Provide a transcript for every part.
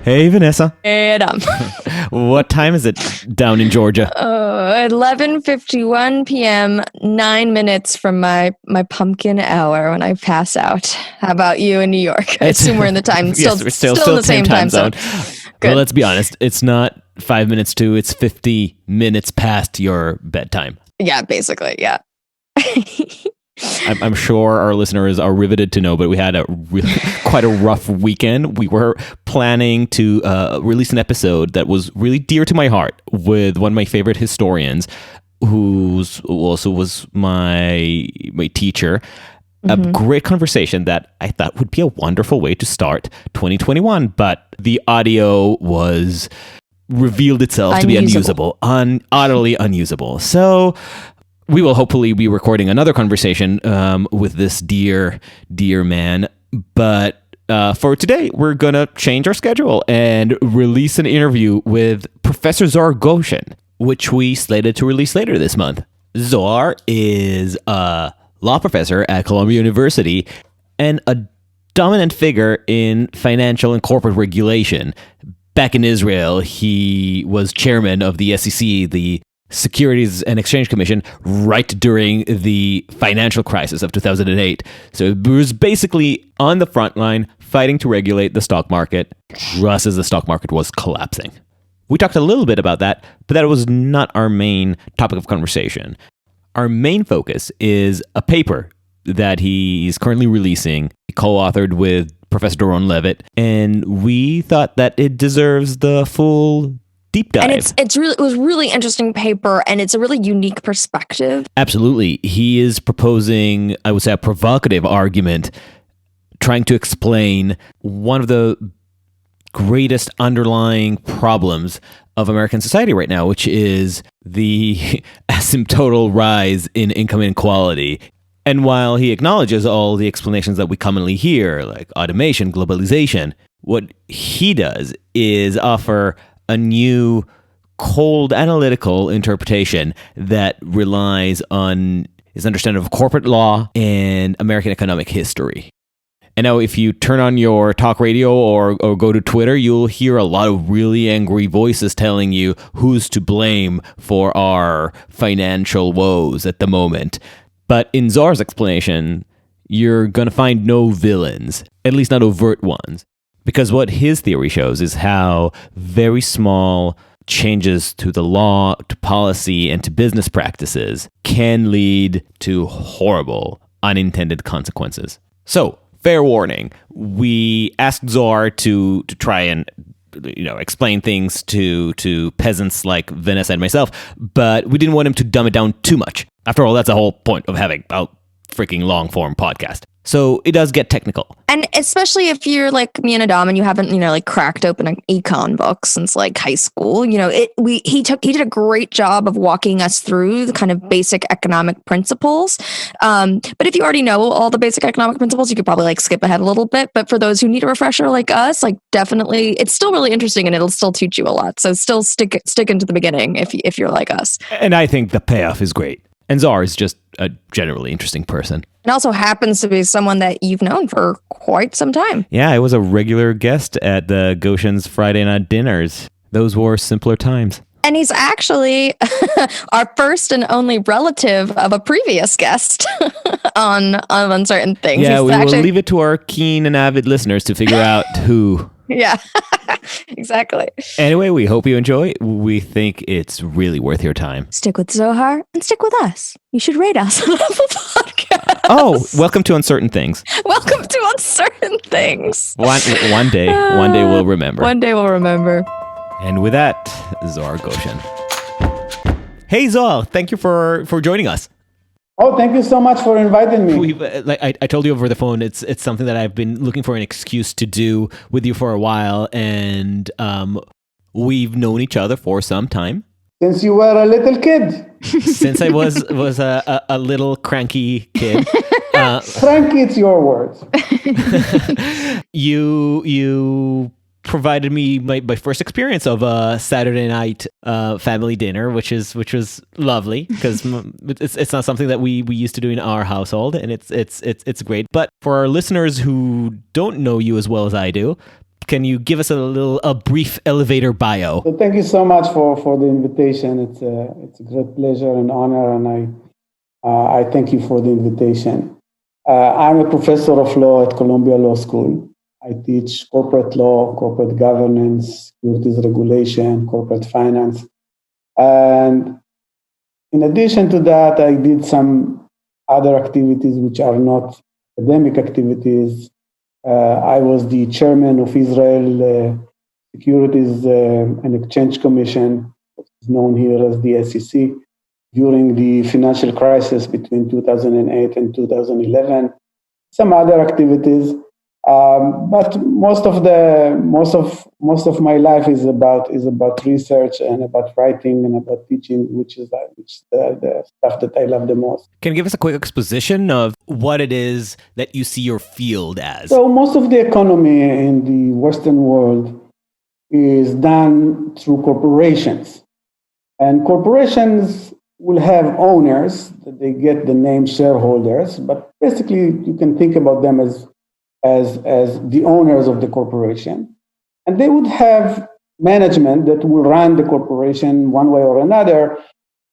Hey, Vanessa. Hey, Adam. What time is it down in Georgia? 11:51 p.m., 9 minutes from my pumpkin hour when I pass out. How about you in New York? I assume we're in the time. Yes, we're still in the same time zone. Well, let's be honest. It's not 5 minutes to, it's 50 minutes past your bedtime. Yeah, basically, yeah. I'm sure our listeners are riveted to know, but we had quite a rough weekend. We were planning to release an episode that was really dear to my heart with one of my favorite historians, who also was my teacher. Mm-hmm. A great conversation that I thought would be a wonderful way to start 2021, but the audio revealed itself to be unusable, utterly unusable. So we will hopefully be recording another conversation with this dear man. But for today, we're going to change our schedule and release an interview with Professor Zohar Goshen, which we slated to release later this month. Zohar is a law professor at Columbia University and a dominant figure in financial and corporate regulation. Back in Israel, he was chairman of the SEC, the Securities and Exchange Commission, right during the financial crisis of 2008. So it was basically on the front line fighting to regulate the stock market just as the stock market was collapsing. We talked a little bit about that, but that was not our main topic of conversation. Our main focus is a paper that he's currently releasing, co-authored with Professor Doron Levit, and we thought that it deserves the full deep dive. And it was a really interesting paper, and it's a really unique perspective. Absolutely. He is proposing, I would say, a provocative argument, trying to explain one of the greatest underlying problems of American society right now, which is the asymptotal rise in income inequality. And while he acknowledges all the explanations that we commonly hear, like automation, globalization, what he does is offer a new cold analytical interpretation that relies on his understanding of corporate law and American economic history. And now if you turn on your talk radio or go to Twitter, you'll hear a lot of really angry voices telling you who's to blame for our financial woes at the moment. But in Zohar's explanation, you're going to find no villains, at least not overt ones. Because what his theory shows is how very small changes to the law, to policy, and to business practices can lead to horrible unintended consequences. So, fair warning, we asked Zohar to try and explain things to peasants like Vanessa and myself, but we didn't want him to dumb it down too much. After all, that's the whole point of having a freaking long-form podcast. So it does get technical. And especially if you're like me and Adam and you haven't, cracked open an econ book since like high school, he did a great job of walking us through the kind of basic economic principles. But if you already know all the basic economic principles, you could probably like skip ahead a little bit. But for those who need a refresher like us, like definitely, it's still really interesting and it'll still teach you a lot. So still stick into the beginning if you're like us. And I think the payoff is great. And Zohar is just a generally interesting person. And also happens to be someone that you've known for quite some time. Yeah, I was a regular guest at the Goshen's Friday night dinners. Those were simpler times. And he's actually our first and only relative of a previous guest on Uncertain Things. Yeah, will leave it to our keen and avid listeners to figure out who. Yeah, exactly. Anyway, we hope you enjoy. We think it's really worth your time. Stick with Zohar and stick with us. You should rate us on Apple Podcasts. Oh, welcome to Uncertain Things. Welcome to Uncertain Things. One day we'll remember. One day we'll remember. And with that, Zohar Goshen. Hey, Zohar, thank you for joining us. Oh, thank you so much for inviting me. I told you over the phone, it's something that I've been looking for an excuse to do with you for a while, and we've known each other for some time. Since you were a little kid. Since I was a little cranky kid. Cranky, it's your words. You provided me my first experience of a Saturday night family dinner, which was lovely because it's not something that we used to do in our household, and it's great. But for our listeners who don't know you as well as I do, Can you give us a brief elevator bio? So thank you so much for the invitation. It's a great pleasure and honor, and I thank you for the invitation. I'm a professor of law at Columbia Law School. I teach corporate law, corporate governance, securities regulation, corporate finance. And in addition to that, I did some other activities which are not academic activities. I was the chairman of Israel Securities and Exchange Commission, which is known here as the SEC, during the financial crisis between 2008 and 2011. Some other activities, but most of my life is about research and about writing and about teaching, which is the stuff that I love the most. Can you give us a quick exposition of what it is that you see your field as? So most of the economy in the Western world is done through corporations, and corporations will have owners that they get the name shareholders, but basically you can think about them as the owners of the corporation. And they would have management that will run the corporation one way or another.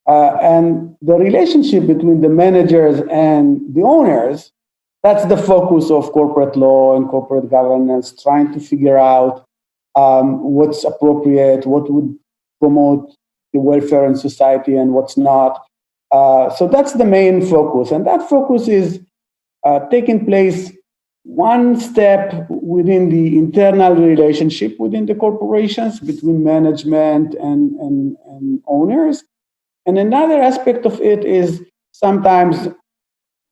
And the relationship between the managers and the owners, that's the focus of corporate law and corporate governance, trying to figure out what's appropriate, what would promote the welfare in society and what's not. So that's the main focus. And that focus is taking place one step within the internal relationship within the corporations between management and owners. And another aspect of it is sometimes,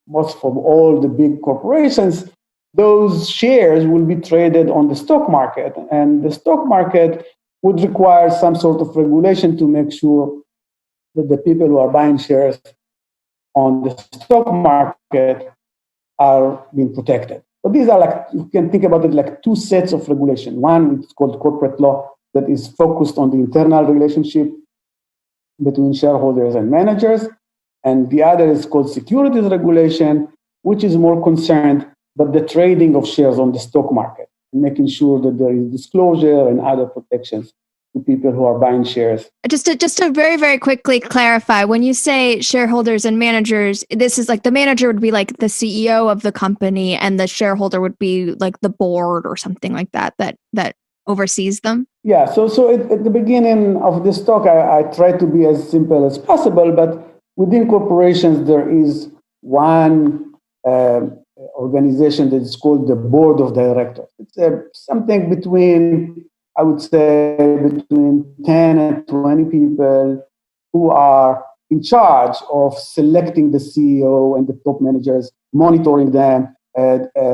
most for all the big corporations, those shares will be traded on the stock market. And the stock market would require some sort of regulation to make sure that the people who are buying shares on the stock market are being protected. So these are like, you can think about it like two sets of regulation. One is called corporate law that is focused on the internal relationship between shareholders and managers. And the other is called securities regulation, which is more concerned about the trading of shares on the stock market, making sure that there is disclosure and other protections to people who are buying shares. Just to very, very quickly clarify, when you say shareholders and managers, this is like the manager would be like the CEO of the company and the shareholder would be like the board or something like that oversees them? Yeah, so at the beginning of this talk, I try to be as simple as possible, but within corporations, there is one organization that is called the board of directors. It's something between, I would say, between 10 and 20 people who are in charge of selecting the CEO and the top managers, monitoring them,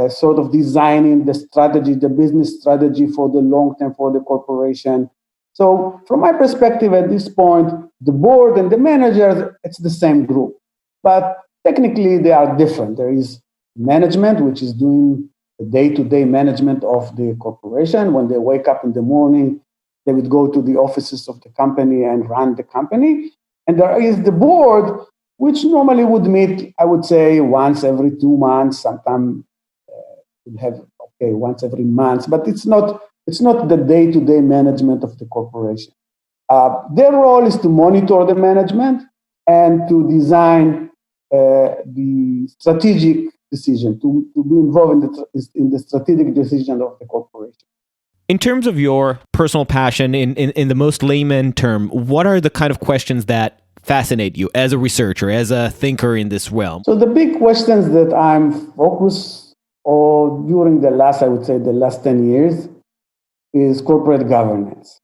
sort of designing the strategy, the business strategy for the long term for the corporation. So from my perspective at this point, the board and the managers, it's the same group. But technically, they are different. There is management, which is doing the day-to-day management of the corporation. When they wake up in the morning, they would go to the offices of the company and run the company. And there is the board, which normally would meet, I would say, once every 2 months. Sometimes we'll have, once every month. But it's not the day-to-day management of the corporation. Their role is to monitor the management and to design the strategic decision, to be involved in the strategic decision of the corporation. In terms of your personal passion, in the most layman term, what are the kind of questions that fascinate you as a researcher, as a thinker in this realm? So the big questions that I'm focused on during the last 10 years is corporate governance.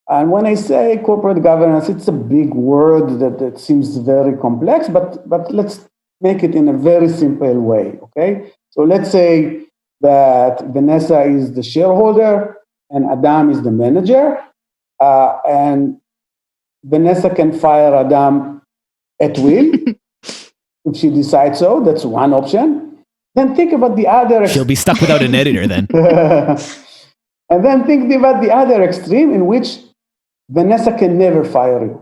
And when I say corporate governance, it's a big word that seems very complex, but let's make it in a very simple way, okay? So let's say that Vanessa is the shareholder and Adam is the manager, and Vanessa can fire Adam at will if she decides so. That's one option. Then think about the other. She'll be stuck without an editor then. And then think about the other extreme in which Vanessa can never fire you.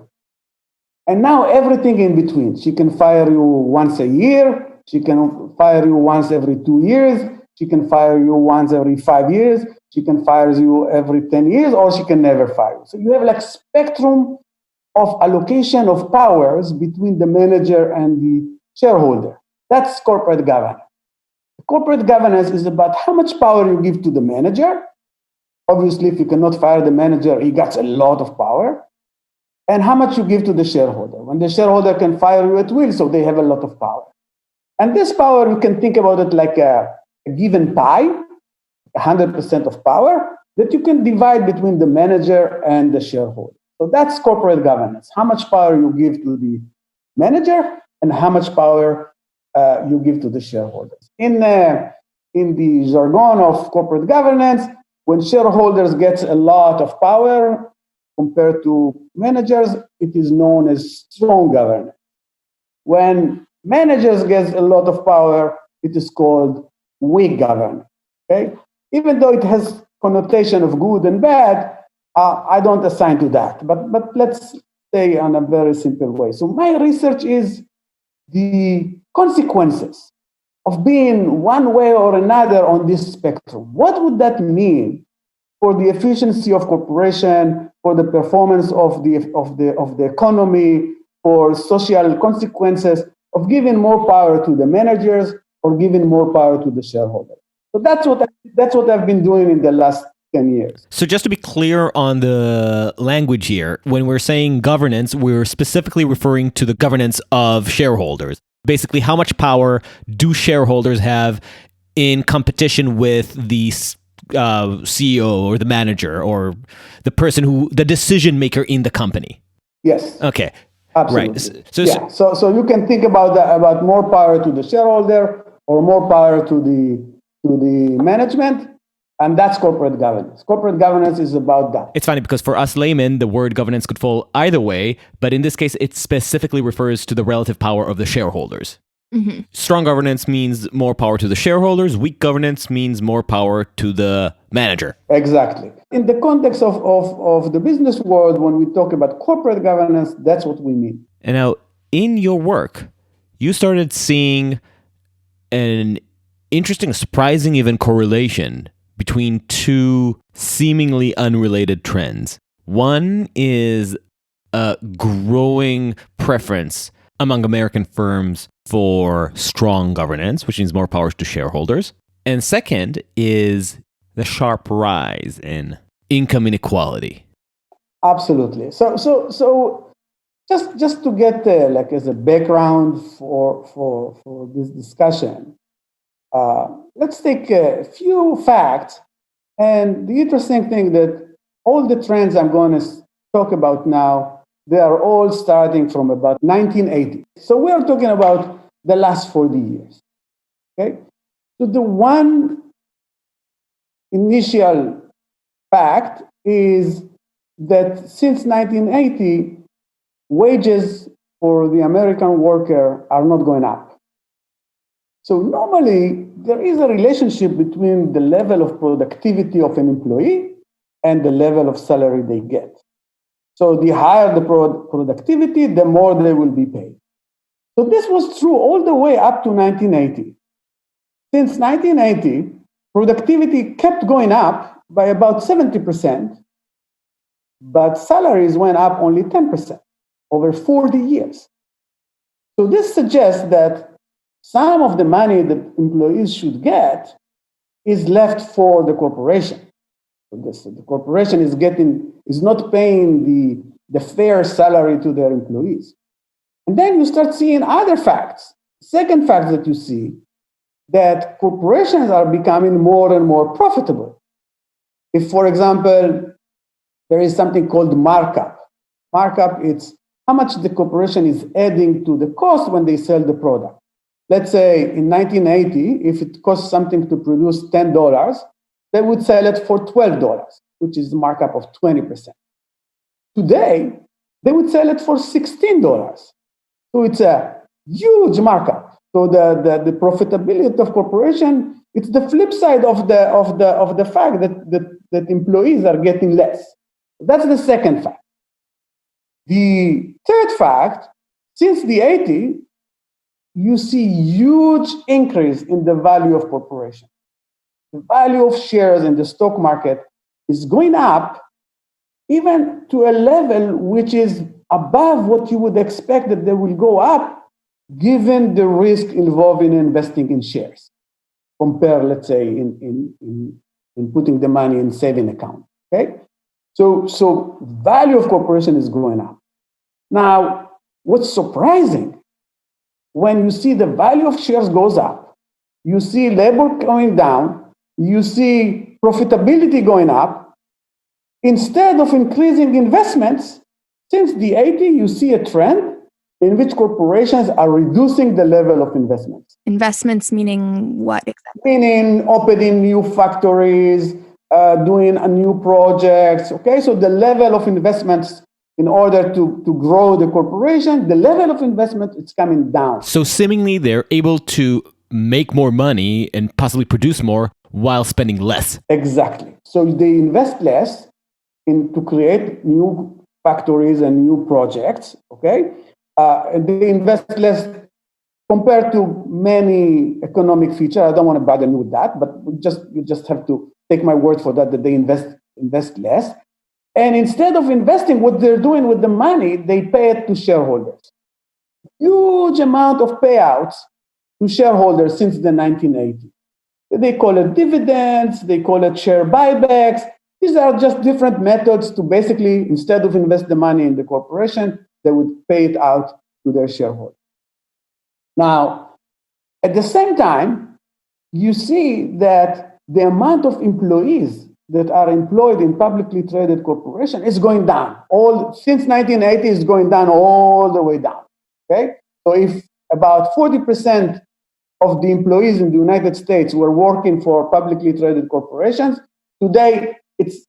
And now everything in between. She can fire you once a year. She can fire you once every 2 years. She can fire you once every 5 years. She can fire you every 10 years, or she can never fire you. So you have like spectrum of allocation of powers between the manager and the shareholder. That's corporate governance. Corporate governance is about how much power you give to the manager. Obviously, if you cannot fire the manager, he gets a lot of power. And how much you give to the shareholder. When the shareholder can fire you at will, so they have a lot of power. And this power, you can think about it like a given pie, 100% of power that you can divide between the manager and the shareholder. So that's corporate governance. How much power you give to the manager and how much power you give to the shareholders. In the jargon of corporate governance, when shareholders get a lot of power compared to managers, it is known as strong governance. When managers get a lot of power, it is called weak governance. Okay? Even though it has connotation of good and bad, I don't assign to that. But let's stay on a very simple way. So my research is the consequences of being one way or another on this spectrum. What would that mean for the efficiency of corporation, for the performance of the economy, for social consequences of giving more power to the managers or giving more power to the shareholders? So that's what I've been doing in the last 10 years. So just to be clear on the language here, when we're saying governance, we're specifically referring to the governance of shareholders. Basically, how much power do shareholders have in competition with the CEO or the manager or the person the decision maker in the company? Yes. Okay. Absolutely. Right. So you can think about more power to the shareholder or more power to the management. And that's corporate governance. Corporate governance is about that. It's funny because for us laymen, the word governance could fall either way, but in this case, it specifically refers to the relative power of the shareholders. Mm-hmm. Strong governance means more power to the shareholders. Weak governance means more power to the manager. Exactly. In the context of the business world, when we talk about corporate governance, that's what we mean. And now, in your work, you started seeing an interesting, surprising even correlation between two seemingly unrelated trends. One is a growing preference among American firms for strong governance, which means more power to shareholders. And second is the sharp rise in income inequality. Absolutely. So just to get like as a background for this discussion, let's take a few facts. And the interesting thing that all the trends I'm going to talk about now, they are all starting from about 1980. So we are talking about the last 40 years. Okay? So the one initial fact is that since 1980, wages for the American worker are not going up. So normally, there is a relationship between the level of productivity of an employee and the level of salary they get. So the higher the productivity, the more they will be paid. So this was true all the way up to 1980. Since 1980, productivity kept going up by about 70%, but salaries went up only 10% over 40 years. So this suggests that some of the money that employees should get is left for the corporation. So the corporation is not paying the fair salary to their employees. And then you start seeing other facts. Second fact that you see, that corporations are becoming more and more profitable. If, for example, there is something called markup. Markup, it's how much the corporation is adding to the cost when they sell the product. Let's say in 1980, if it costs something to produce $10, they would sell it for $12, which is the markup of 20%. Today, they would sell it for $16. So it's a huge markup. So the profitability of corporation, it's the flip side of the fact that employees are getting less. That's the second fact. The third fact, since the 80s, you see huge increase in the value of corporation. the value of shares in the stock market is going up even to a level which is above what you would expect that they will go up, given the risk involved in investing in shares, compare, let's say, in putting the money in saving account. Okay, so value of corporation is going up. Now, what's surprising, when you see the value of shares goes up, you see labor going down, you see profitability going up, instead of increasing investments, since the 80s, you see a trend in which corporations are reducing the level of investments. Investments meaning what exactly? Meaning opening new factories, doing new projects. Okay, so the level of investments in order to grow the corporation, the level of investment is coming down. So seemingly they're able to make more money and possibly produce more while spending less. Exactly. So they invest less to create new factories and new projects. Okay, and they invest less compared to many economic features. I don't want to bother you with that, but you just have to take my word for that they invest less. And instead of investing, what they're doing with the money, they pay it to shareholders. Huge amount of payouts to shareholders since the 1980s. They call it dividends, they call it share buybacks. These are just different methods to basically, instead of invest the money in the corporation, they would pay it out to their shareholders. Now, at the same time, you see that the amount of employees that are employed in publicly traded corporations is going down. Since 1980, is going down all the way down. Okay, so if about 40% of the employees in the United States were working for publicly traded corporations, today it's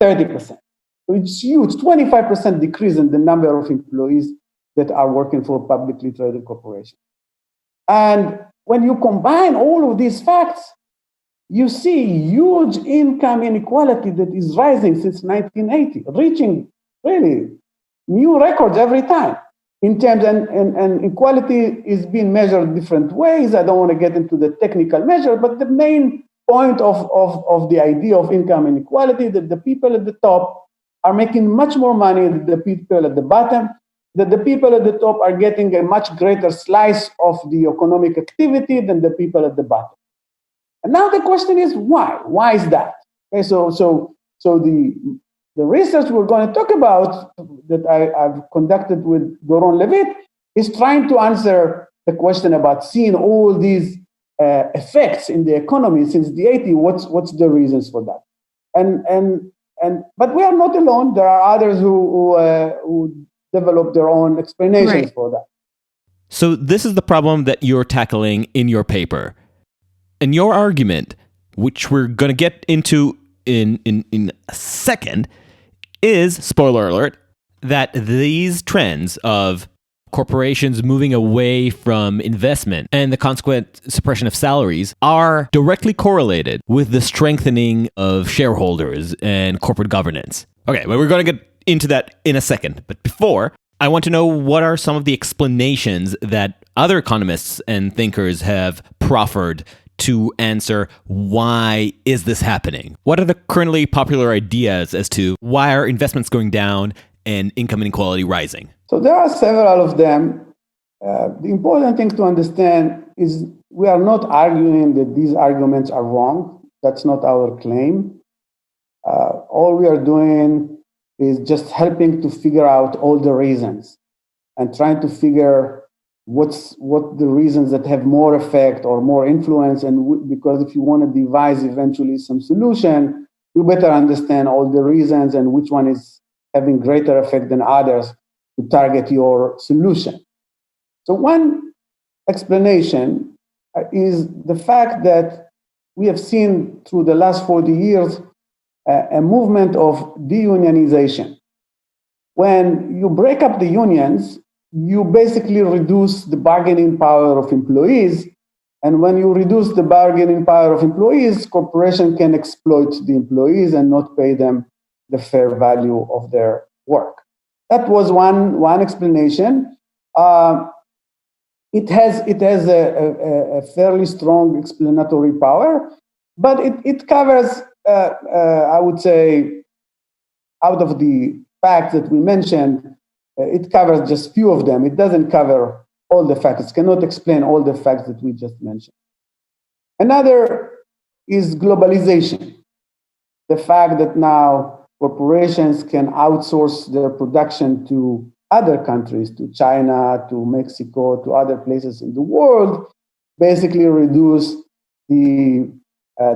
30%. So it's huge, 25% decrease in the number of employees that are working for publicly traded corporations. And when you combine all of these facts, you see huge income inequality that is rising since 1980, reaching really new records every time. In terms, and equality is being measured in different ways. I don't want to get into the technical measure, but the main point of the idea of income inequality, that the people at the top are making much more money than the people at the bottom, that the people at the top are getting a much greater slice of the economic activity than the people at the bottom. And now the question is why? Why is that? Okay, so the research we're going to talk about that I've conducted with Doron Levit is trying to answer the question about seeing all these effects in the economy since the 80s. What's the reasons for that? But we are not alone. There are others who develop their own explanations for that. So this is the problem that you're tackling in your paper. And your argument, which we're going to get into in a second, is, spoiler alert, that these trends of corporations moving away from investment and the consequent suppression of salaries are directly correlated with the strengthening of shareholders and corporate governance. Okay, but we're going to get into that in a second. But before, I want to know what are some of the explanations that other economists and thinkers have proffered to answer why is this happening? What are the currently popular ideas as to why are investments going down and income inequality rising? So there are several of them. The important thing to understand is we are not arguing that these arguments are wrong. That's not our claim. All we are doing is just helping to figure out all the reasons and trying to figure what the reasons that have more effect or more influence. And because if you want to devise eventually some solution, you better understand all the reasons and which one is having greater effect than others to target your solution. So one explanation is the fact that we have seen through the last 40 years a movement of deunionization. When you break up the unions, you basically reduce the bargaining power of employees. And when you reduce the bargaining power of employees, corporations can exploit the employees and not pay them the fair value of their work. That was one explanation. It has a fairly strong explanatory power, But it covers, I would say, out of the facts that we mentioned, it covers just few of them. It doesn't cover all the facts. It cannot explain all the facts that we just mentioned. Another is globalization. The fact that now corporations can outsource their production to other countries, to China, to Mexico, to other places in the world, basically reduce the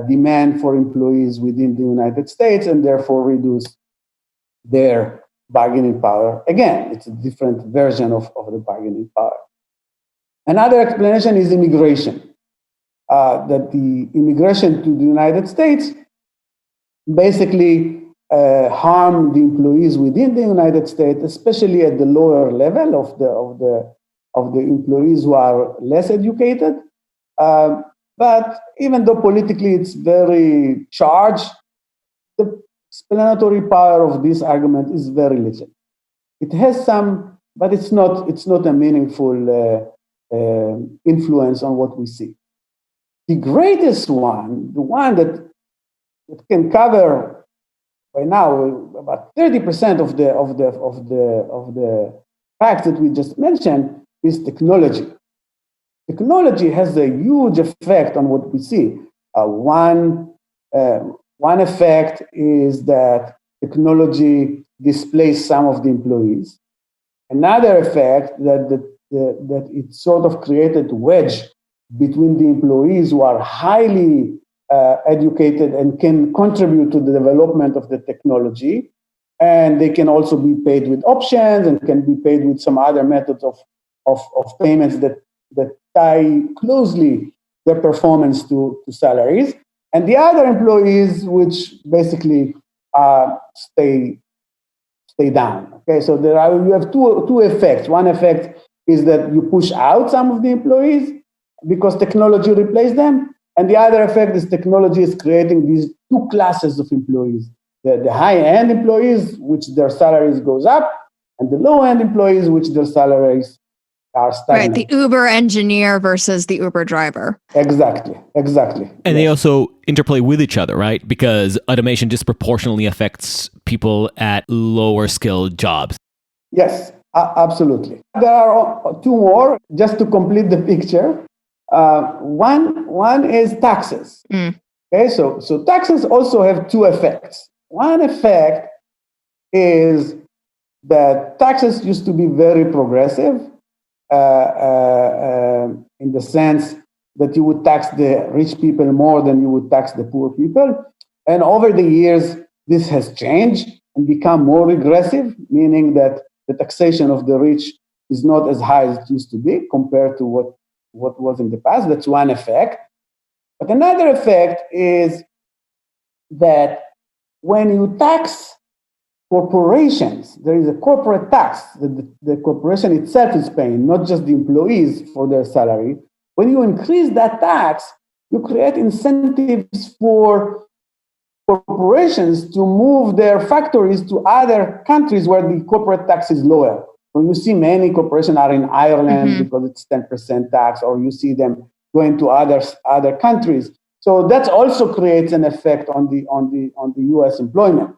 demand for employees within the United States and therefore reduce their bargaining power. Again, it's a different version of the bargaining power. Another explanation is immigration, that the immigration to the United States basically harm the employees within the United States, especially at the lower level of the employees who are less educated. But even though politically it's very charged, the explanatory power of this argument is very little. It has some, but it's not a meaningful influence on what we see. The greatest one, the one that can cover by now about 30% of the facts that we just mentioned, is technology. Technology has a huge effect on what we see. One effect is that technology displaces some of the employees. Another effect that it sort of created a wedge between the employees who are highly educated and can contribute to the development of the technology, and they can also be paid with options and can be paid with some other methods of payments that tie closely their performance to salaries, and the other employees which basically stay down. Okay, so you have two effects. One effect is that you push out some of the employees because technology replaced them. And the other effect is technology is creating these two classes of employees. The high-end employees, which their salaries goes up, and the low-end employees, which their salaries are stagnant. Right, the Uber engineer versus the Uber driver. Exactly. And they also interplay with each other, right? Because automation disproportionately affects people at lower skilled jobs. Yes, absolutely. There are two more, just to complete the picture. One is taxes. Okay, so taxes also have two effects. One effect is that taxes used to be very progressive in the sense that you would tax the rich people more than you would tax the poor people. And over the years, this has changed and become more regressive, meaning that the taxation of the rich is not as high as it used to be compared to what was in the past. That's one effect. But another effect is that when you tax corporations, there is a corporate tax that the corporation itself is paying, not just the employees for their salary. When you increase that tax, you create incentives for corporations to move their factories to other countries where the corporate tax is lower. So you see many corporations are in Ireland because it's 10% tax, or you see them going to other countries. So that also creates an effect on the U.S. employment.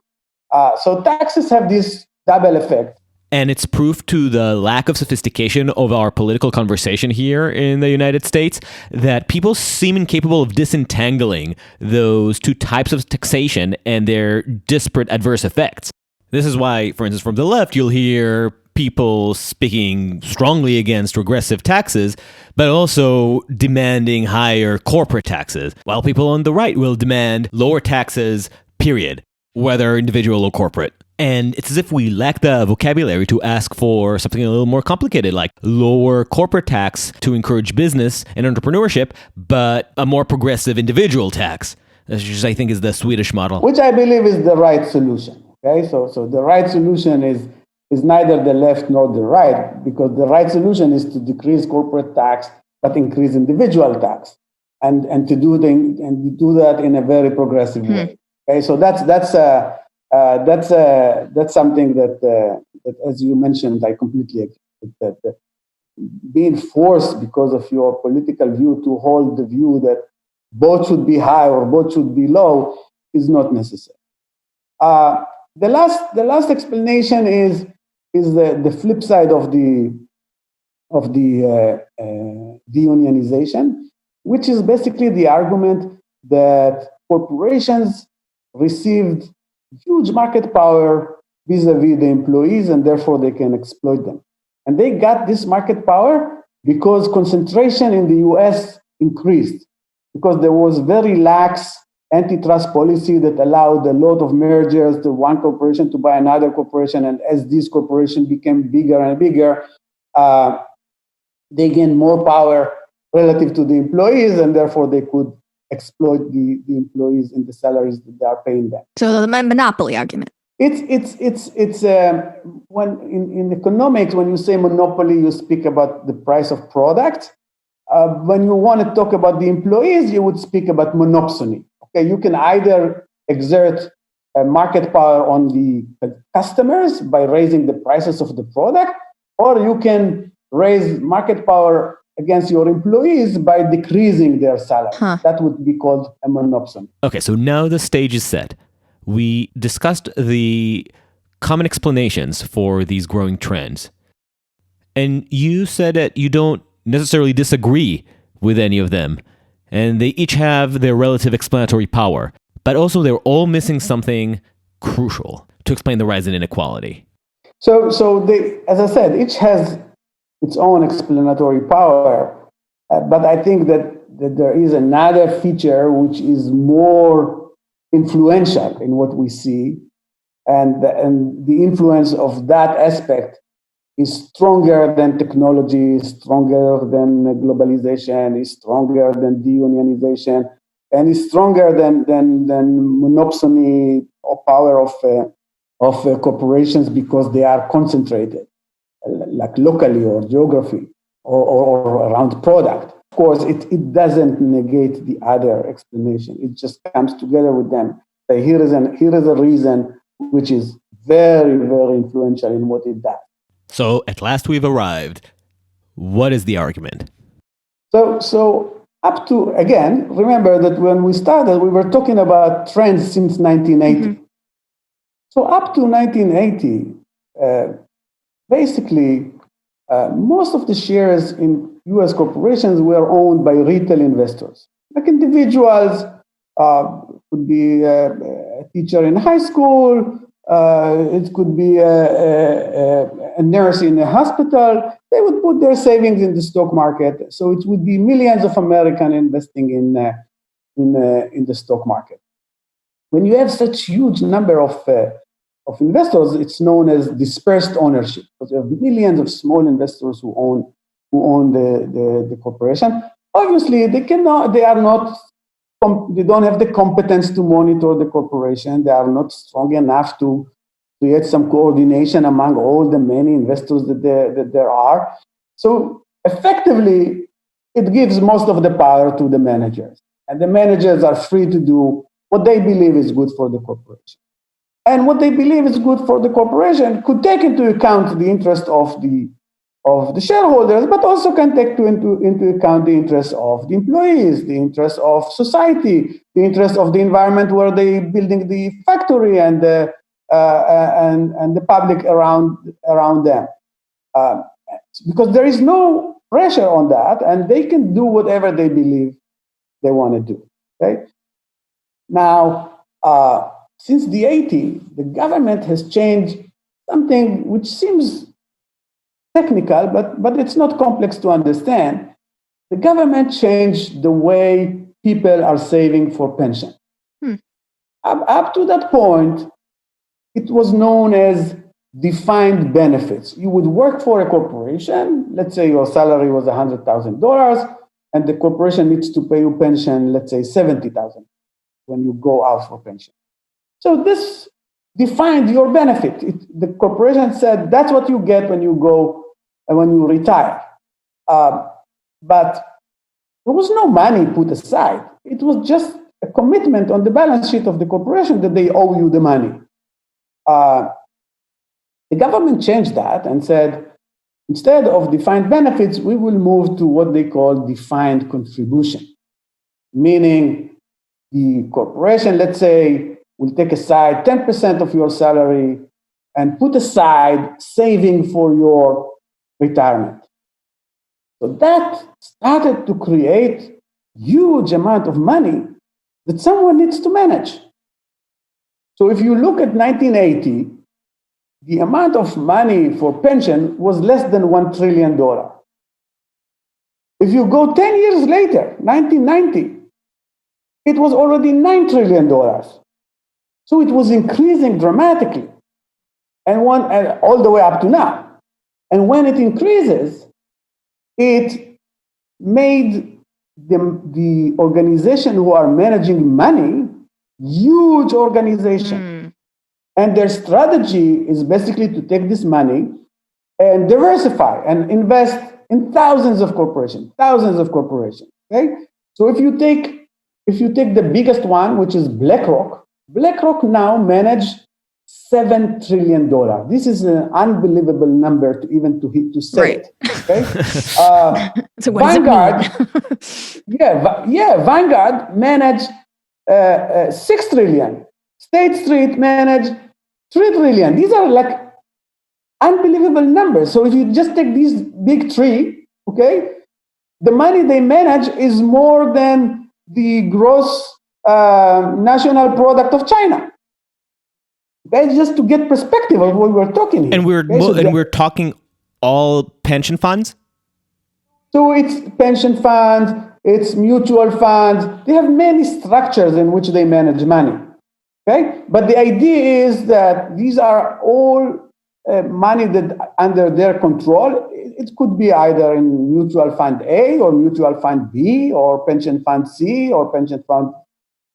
So taxes have this double effect. And it's proof to the lack of sophistication of our political conversation here in the United States that people seem incapable of disentangling those two types of taxation and their disparate adverse effects. This is why, for instance, from the left, you'll hear people speaking strongly against regressive taxes, but also demanding higher corporate taxes, while people on the right will demand lower taxes, period, whether individual or corporate. And it's as if we lack the vocabulary to ask for something a little more complicated, like lower corporate tax to encourage business and entrepreneurship, but a more progressive individual tax, which I think is the Swedish model. Which I believe is the right solution. Okay, so the right solution is neither the left nor the right, because the right solution is to decrease corporate tax but increase individual tax, and to do that in a very progressive way. Okay, so that's something that as you mentioned, I completely agree that being forced because of your political view to hold the view that both should be high or both should be low is not necessary. The last explanation is the flip side of the deunionization, which is basically the argument that corporations received huge market power vis-a-vis the employees, and therefore they can exploit them. And they got this market power because concentration in the US increased, because there was very lax antitrust policy that allowed a lot of mergers to one corporation to buy another corporation. And as this corporation became bigger and bigger, they gained more power relative to the employees, and therefore they could exploit the employees in the salaries that they are paying them. So the monopoly argument. It's when in economics, when you say monopoly, you speak about the price of product. When you want to talk about the employees, you would speak about monopsony. Okay, you can either exert market power on the customers by raising the prices of the product, or you can raise market power against your employees by decreasing their salary. That would be called a monopsony. Okay, so now the stage is set. We discussed the common explanations for these growing trends. And you said that you don't necessarily disagree with any of them, and they each have their relative explanatory power, but also they're all missing something crucial to explain the rise in inequality. So they, as I said, each has its own explanatory power, but I think that there is another feature which is more influential in what we see, and the influence of that aspect is stronger than technology, is stronger than globalization, is stronger than deunionization, and is stronger than monopsony or power of corporations, because they are concentrated, like locally or geography or around product. Of course, it doesn't negate the other explanation. It just comes together with them. So here is a reason which is very, very influential in what it does. So at last we've arrived. What is the argument? So up to, again, remember that when we started, we were talking about trends since 1980. Mm-hmm. So up to 1980, basically, most of the shares in US corporations were owned by retail investors, like individuals, could be a teacher in high school, it could be a nurse in a hospital. They would put their savings in the stock market. So it would be millions of Americans investing in the stock market. When you have such huge number of investors, it's known as dispersed ownership, because you have millions of small investors who own the corporation. Obviously, they don't have the competence to monitor the corporation. They are not strong enough to create some coordination among all the many investors that there are. So effectively, it gives most of the power to the managers. And the managers are free to do what they believe is good for the corporation. And what they believe is good for the corporation could take into account the interest of the shareholders, but also can take into account the interests of the employees, the interests of society, the interests of the environment where they're building the factory, and the public around them. Because there is no pressure on that, and they can do whatever they believe they want to do. Okay? Now, since the 80s, the government has changed something which seems technical, but it's not complex to understand. The government changed the way people are saving for pension. Up to that point, it was known as defined benefits. You would work for a corporation. Let's say your salary was $100,000, and the corporation needs to pay you pension, let's say $70,000 when you go out for pension. So this defined your benefit. The corporation said that's what you get when you go and when you retire. But there was no money put aside. It was just a commitment on the balance sheet of the corporation that they owe you the money. The government changed that and said, instead of defined benefits, we will move to what they call defined contribution. meaning the corporation, let's say, will take aside 10% of your salary and put aside saving for your retirement. So that started to create huge amount of money that someone needs to manage. So if you look at 1980, the amount of money for pension was less than $1 trillion. If you go 10 years later, 1990, it was already $9 trillion. So it was increasing dramatically, and all the way up to now. And when it increases, it made the organization who are managing money huge organization. And their strategy is basically to take this money and diversify and invest in thousands of corporations. Okay? So if you take the biggest one, which is BlackRock now manage $7 trillion. This is an unbelievable number to say right. it. Okay? So what Vanguard, does it mean? Vanguard managed $6 trillion. State Street managed $3 trillion. These are like unbelievable numbers. So if you just take these big three, okay, the money they manage is more than the gross national product of China. Okay, just to get perspective of what we're talking here. And we're talking all pension funds? So it's pension funds, it's mutual funds. They have many structures in which they manage money. Okay, but the idea is that these are all money that under their control. It could be either in mutual fund A or mutual fund B or pension fund C or pension fund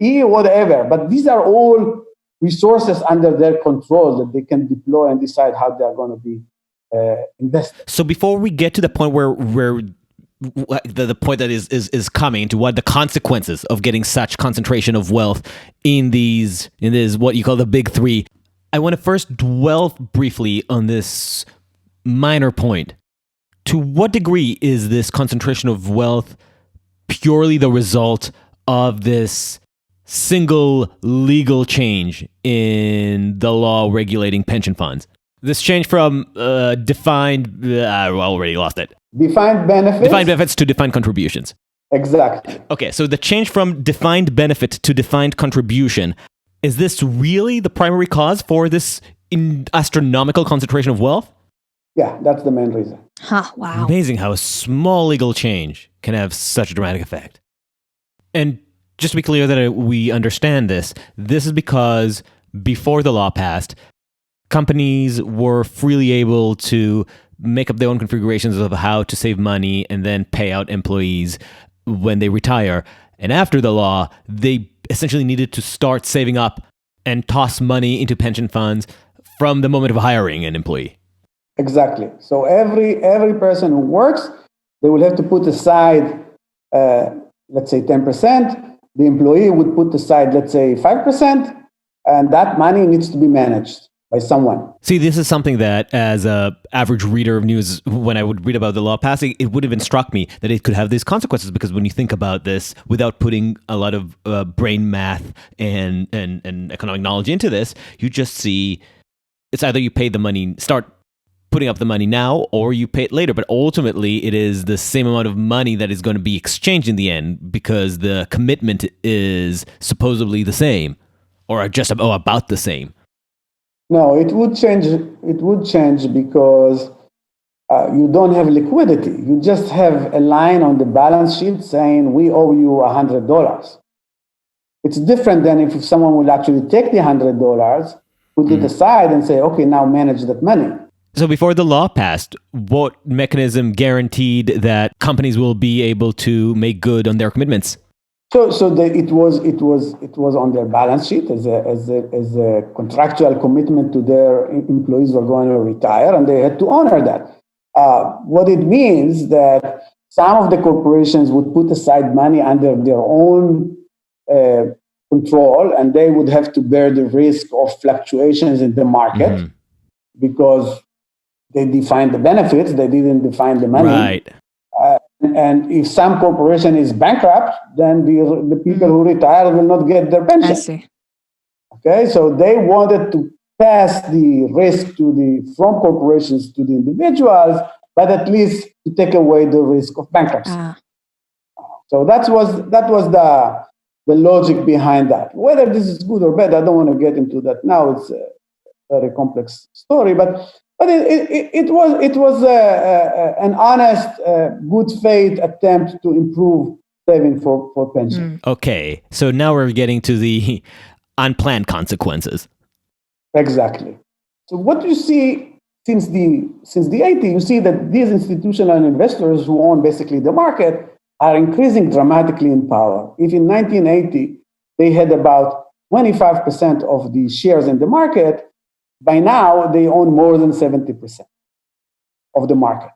E or whatever. But these are all resources under their control that they can deploy and decide how they are going to be invested. So before we get to the point where the point that is coming to what the consequences of getting such concentration of wealth in this what you call the big three, I want to first dwell briefly on this minor point. To what degree is this concentration of wealth purely the result of this single legal change in the law regulating pension funds? This change from defined, I already lost it. Defined benefits to defined contributions. Exactly. Okay, so the change from defined benefit to defined contribution, is this really the primary cause for this astronomical concentration of wealth? Yeah, that's the main reason. Huh, wow. Amazing how a small legal change can have such a dramatic effect. And just to be clear that we understand this is because before the law passed, companies were freely able to make up their own configurations of how to save money and then pay out employees when they retire. And after the law, they essentially needed to start saving up and toss money into pension funds from the moment of hiring an employee. Exactly. So every person who works, they will have to put aside, let's say 10%. The employee would put aside, let's say 5%, and that money needs to be managed by someone. See, this is something that, as an average reader of news, when I would read about the law passing, it would have struck me that it could have these consequences, because when you think about this, without putting a lot of brain math and economic knowledge into this, you just see it's either you pay the money, start putting up the money now, or you pay it later. But ultimately, it is the same amount of money that is going to be exchanged in the end, because the commitment is supposedly the same, or just about the same. No, it would change. It would change because you don't have liquidity. You just have a line on the balance sheet saying we owe you $100. It's different than if someone would actually take the $100, put it aside, and say, "Okay, now manage that money." So before the law passed, what mechanism guaranteed that companies will be able to make good on their commitments? So it was on their balance sheet as a contractual commitment to their employees who are going to retire, and they had to honor that. What it means that some of the corporations would put aside money under their own control, and they would have to bear the risk of fluctuations in the market because they defined the benefits, they didn't define the money. Right. And if some corporation is bankrupt, then the people who retire will not get their pension. I see. Okay, so they wanted to pass the risk from corporations to the individuals, but at least to take away the risk of bankruptcy. So that was the logic behind that. Whether this is good or bad, I don't want to get into that now. It's a very complex story, but it was an honest, good faith attempt to improve saving for pension. Okay, so now we're getting to the unplanned consequences. Exactly. So what you see since the 80s, you see that these institutional investors who own basically the market are increasing dramatically in power. If in 1980 they had about 25% of the shares in the market, by now they own more than 70% of the market.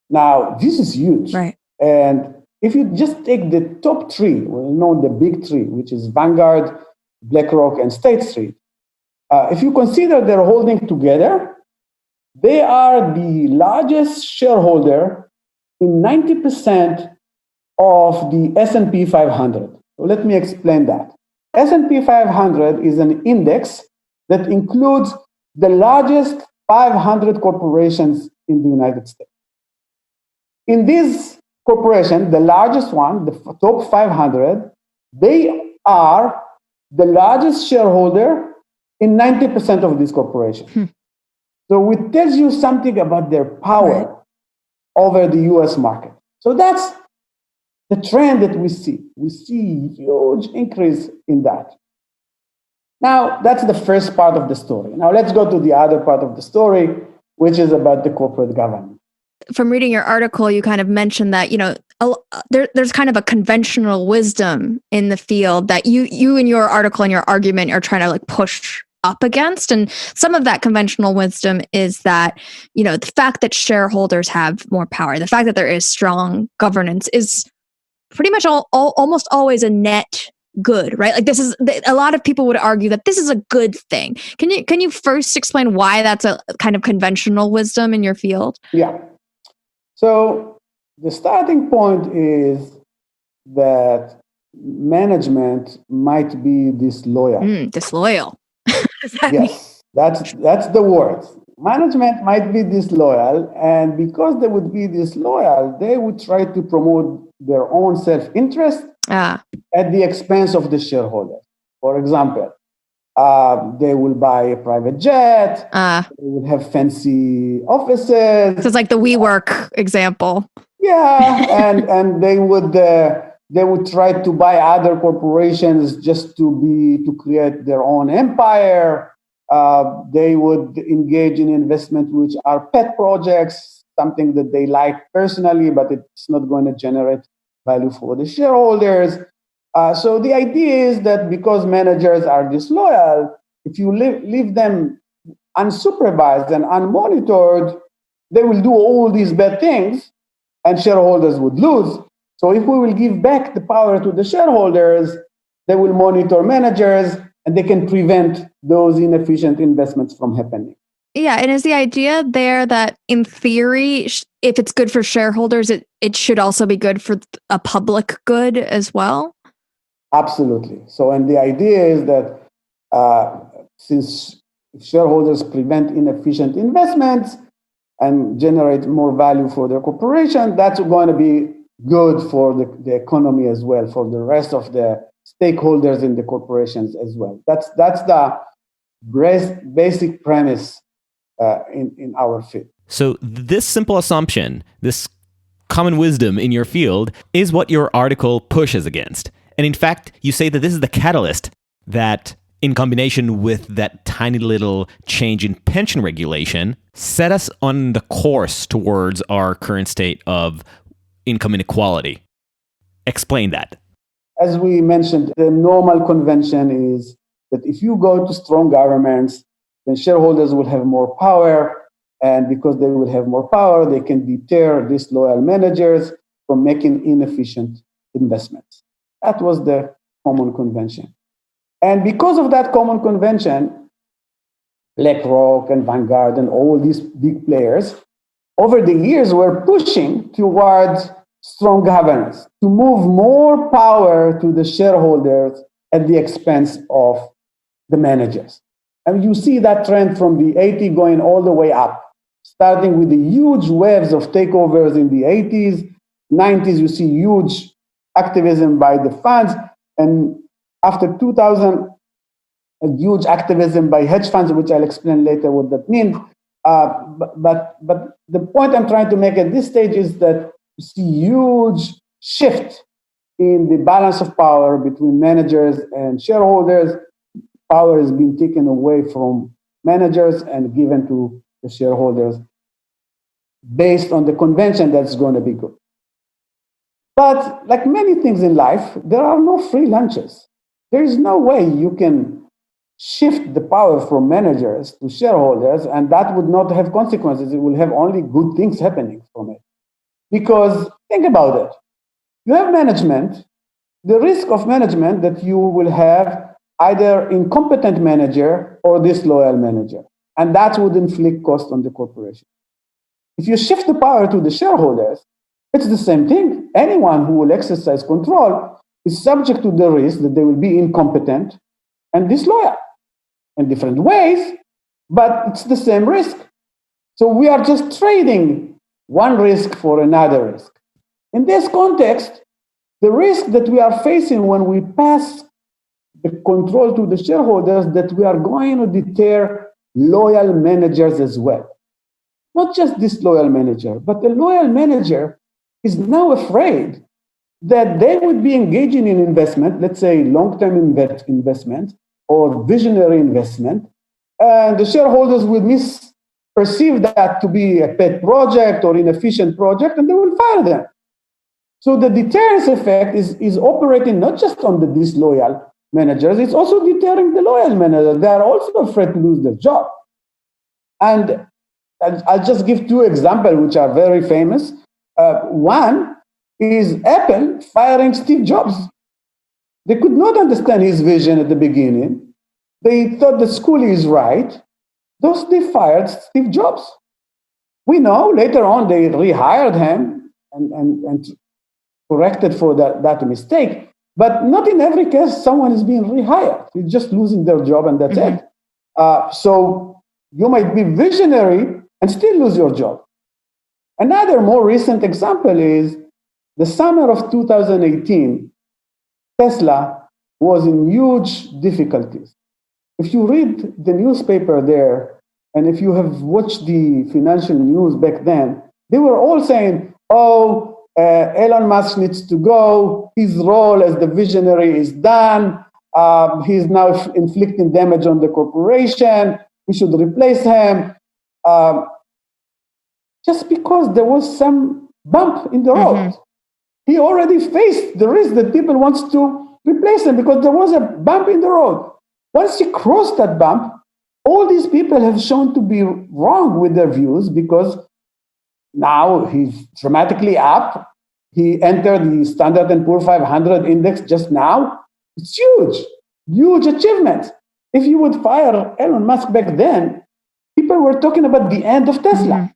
Now, this is huge. Right. And if you just take the top three, the big three, which is Vanguard, BlackRock, and State Street, if you consider their holding together, they are the largest shareholder in 90% of the S&P 500. So let me explain that. S&P 500 is an index that includes the largest 500 corporations in the United States. In this corporation, the largest one, the top 500, they are the largest shareholder in 90% of this corporation. So it tells you something about their power over the US market. So that's the trend that we see. We see huge increase in that. Now, that's the first part of the story. Now, let's go to the other part of the story, which is about the corporate governance. From reading your article, you kind of mentioned that, there's kind of a conventional wisdom in the field that you in your article and your argument are trying to push up against. And some of that conventional wisdom is that, the fact that shareholders have more power, the fact that there is strong governance is pretty much almost always a net good, right? This is a lot of people would argue that this is a good thing. Can you first explain why that's a kind of conventional wisdom in your field? Yeah. So the starting point is that management might be disloyal. Disloyal. Yes, that's the word. Management might be disloyal, and because they would be disloyal, they would try to promote their own self-interest at the expense of the shareholder. For example, they will buy a private jet. They will have fancy offices. So it's like the WeWork example. Yeah, and they would try to buy other corporations just to create their own empire. They would engage in investment which are pet projects, something that they like personally, but it's not going to generate value for the shareholders. So the idea is that because managers are disloyal, if you leave them unsupervised and unmonitored, they will do all these bad things and shareholders would lose. So if we will give back the power to the shareholders, they will monitor managers and they can prevent those inefficient investments from happening. Yeah, and is the idea there that in theory, if it's good for shareholders, it should also be good for a public good as well? Absolutely. So, and the idea is that since shareholders prevent inefficient investments and generate more value for their corporation, that's going to be good for the economy as well, for the rest of the stakeholders in the corporations as well. That's the basic premise in our field. So this simple assumption, this common wisdom in your field, is what your article pushes against. And in fact, you say that this is the catalyst that, in combination with that tiny little change in pension regulation, set us on the course towards our current state of income inequality. Explain that. As we mentioned, the normal convention is that if you go to strong governments, then shareholders will have more power. And because they will have more power, they can deter disloyal managers from making inefficient investments. That was the common convention. And because of that common convention, BlackRock and Vanguard and all these big players over the years were pushing towards strong governance, to move more power to the shareholders at the expense of the managers. And you see that trend from the 80s going all the way up, starting with the huge waves of takeovers in the 80s, 90s, you see huge activism by the funds, and after 2000, a huge activism by hedge funds, which I'll explain later what that means. But the point I'm trying to make at this stage is that you see huge shift in the balance of power between managers and shareholders. Power is being taken away from managers and given to the shareholders based on the convention that's going to be good. But like many things in life, there are no free lunches. There is no way you can shift the power from managers to shareholders, and that would not have consequences. It will have only good things happening from it. Because think about it. You have management, the risk of management that you will have either incompetent manager or disloyal manager, and that would inflict cost on the corporation. If you shift the power to the shareholders, it's the same thing. Anyone who will exercise control is subject to the risk that they will be incompetent and disloyal in different ways, but it's the same risk. So we are just trading one risk for another risk. In this context, the risk that we are facing when we pass the control to the shareholders, that we are going to deter loyal managers as well. Not just disloyal manager, but the loyal manager is now afraid that they would be engaging in investment, let's say long-term investment or visionary investment, and the shareholders will perceive that to be a pet project or inefficient project, and they will fire them. So the deterrence effect is operating not just on the disloyal managers, it's also deterring the loyal managers. They are also afraid to lose their job. And I'll just give two examples which are very famous. One is Apple firing Steve Jobs. They could not understand his vision at the beginning. They thought the school is right. Thus, they fired Steve Jobs. We know later on they rehired him and corrected for that mistake. But not in every case someone is being rehired. You're just losing their job and that's it. So you might be visionary and still lose your job. Another more recent example is the summer of 2018, Tesla was in huge difficulties. If you read the newspaper there, and if you have watched the financial news back then, they were all saying, Elon Musk needs to go. His role as the visionary is done. He's now inflicting damage on the corporation. We should replace him. Just because there was some bump in the road. He already faced the risk that people want to replace him because there was a bump in the road. Once he crossed that bump, all these people have shown to be wrong with their views because now he's dramatically up. He entered the Standard & Poor's 500 index just now. It's huge, huge achievement. If you would fire Elon Musk back then, people were talking about the end of Tesla.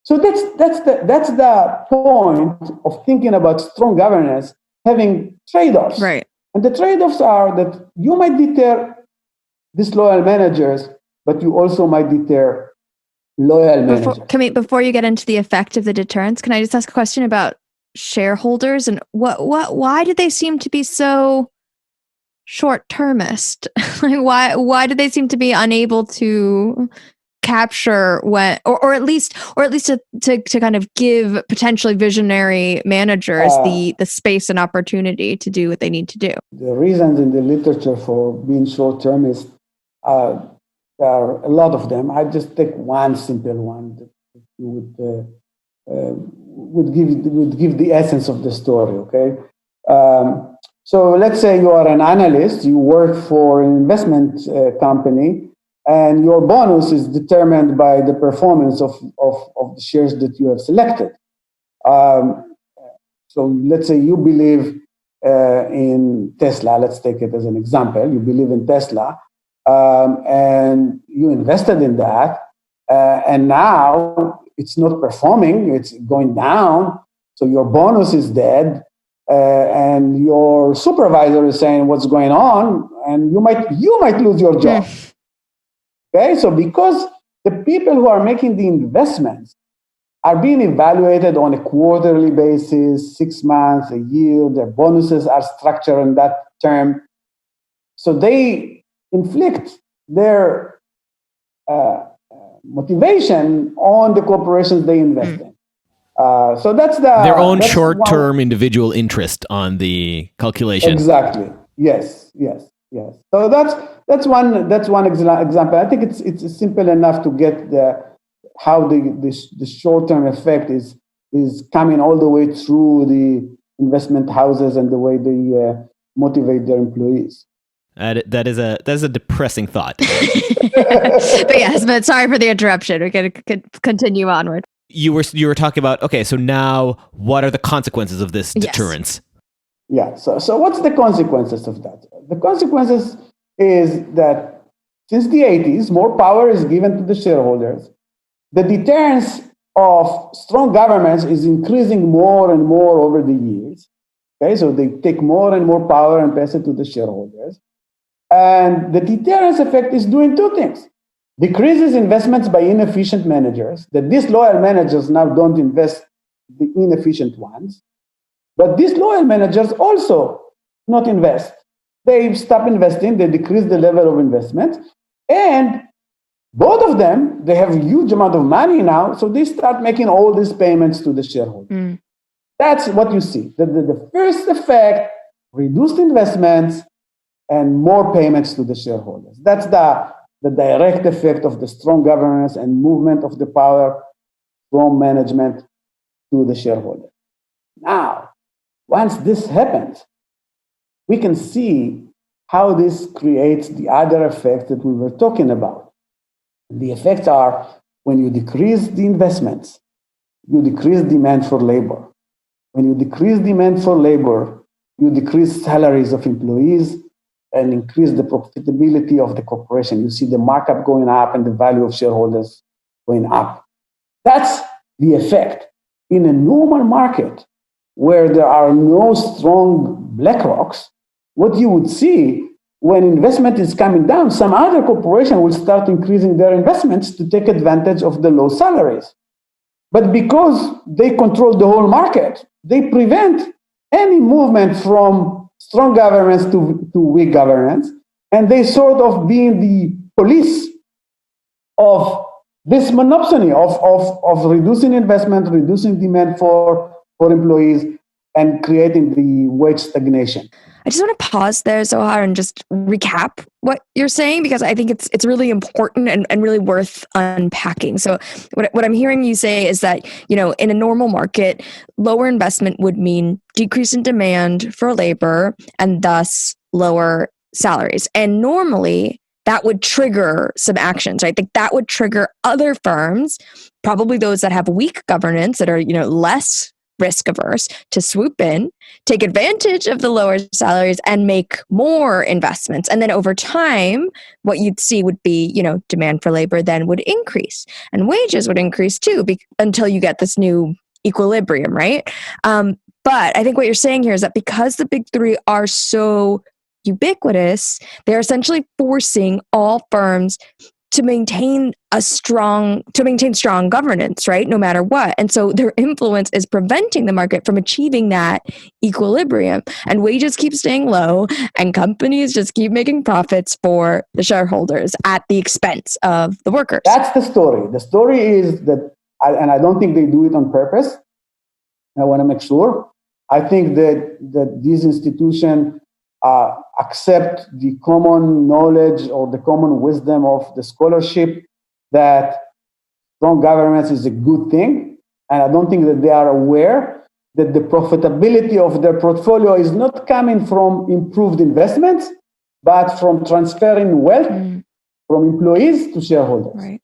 So that's the point of thinking about strong governance, having trade-offs. Right. And the trade-offs are that you might deter disloyal managers, but you also might deter loyal managers. Before you get into the effect of the deterrence, can I just ask a question about shareholders and why did they seem to be so short-termist? Like why did they seem to be unable to capture when or at least to kind of give potentially visionary managers the space and opportunity to do what they need to do? The reasons in the literature for being short-termist, there are a lot of them. I just take one simple one that you would give the essence of the story. Okay, so let's say you are an analyst, you work for an investment company, and your bonus is determined by the performance of the shares that you have selected. So let's say you believe in Tesla. Let's take it as an example. You believe in Tesla, and you invested in that, and now it's not performing, it's going down. So your bonus is dead, and your supervisor is saying what's going on, and you might lose your job. Okay, so because the people who are making the investments are being evaluated on a quarterly basis, 6 months, a year, their bonuses are structured in that term. So they inflict their motivation on the corporations they invest in. So that's their own short-term individual interest on the calculation. Exactly. Yes. So that's one example. I think it's simple enough to get how the short-term effect is coming all the way through the investment houses and the way they motivate their employees. That is a depressing thought. But sorry for the interruption. We're going to continue onward. You were talking about, okay, so now what are the consequences of this deterrence? Yeah. So what's the consequences of that? The consequences is that since the 80s, more power is given to the shareholders. The deterrence of strong governments is increasing more and more over the years. Okay, so they take more and more power and pass it to the shareholders. And the deterrence effect is doing two things. Decreases investments by inefficient managers, that disloyal managers now don't invest the inefficient ones. But disloyal managers also not invest. They stop investing, they decrease the level of investment. And both of them, they have a huge amount of money now, so they start making all these payments to the shareholders. That's what you see. The first effect, reduced investments and more payments to the shareholders. That's the direct effect of the strong governance and movement of the power from management to the shareholder. Now, once this happens, we can see how this creates the other effects that we were talking about. The effects are when you decrease the investments, you decrease demand for labor. When you decrease demand for labor, you decrease salaries of employees and increase the profitability of the corporation. You see the markup going up and the value of shareholders going up. That's the effect. In a normal market where there are no strong BlackRocks, what you would see when investment is coming down, some other corporation will start increasing their investments to take advantage of the low salaries. But because they control the whole market, they prevent any movement from strong governments to weak governments, and they sort of being the police of this monopsony of reducing investment, reducing demand for employees, and creating the wage stagnation. I just want to pause there, Zohar, and just recap what you're saying, because I think it's really important and really worth unpacking. So what I'm hearing you say is that, in a normal market, lower investment would mean decrease in demand for labor and thus lower salaries. And normally that would trigger some actions, right? That would trigger other firms, probably those that have weak governance, that are, less risk averse, to swoop in, take advantage of the lower salaries and make more investments. And then over time, what you'd see would be, demand for labor then would increase and wages would increase too, until you get this new equilibrium, right? But I think what you're saying here is that because the big three are so ubiquitous, they're essentially forcing all firms to maintain strong governance, right? No matter what. And so their influence is preventing the market from achieving that equilibrium. And wages keep staying low and companies just keep making profits for the shareholders at the expense of the workers. That's the story. The story is that, and I don't think they do it on purpose. I want to make sure. I think that these institutions accept the common knowledge or the common wisdom of the scholarship that strong governance is a good thing. And I don't think that they are aware that the profitability of their portfolio is not coming from improved investments, but from transferring wealth from employees to shareholders. Right.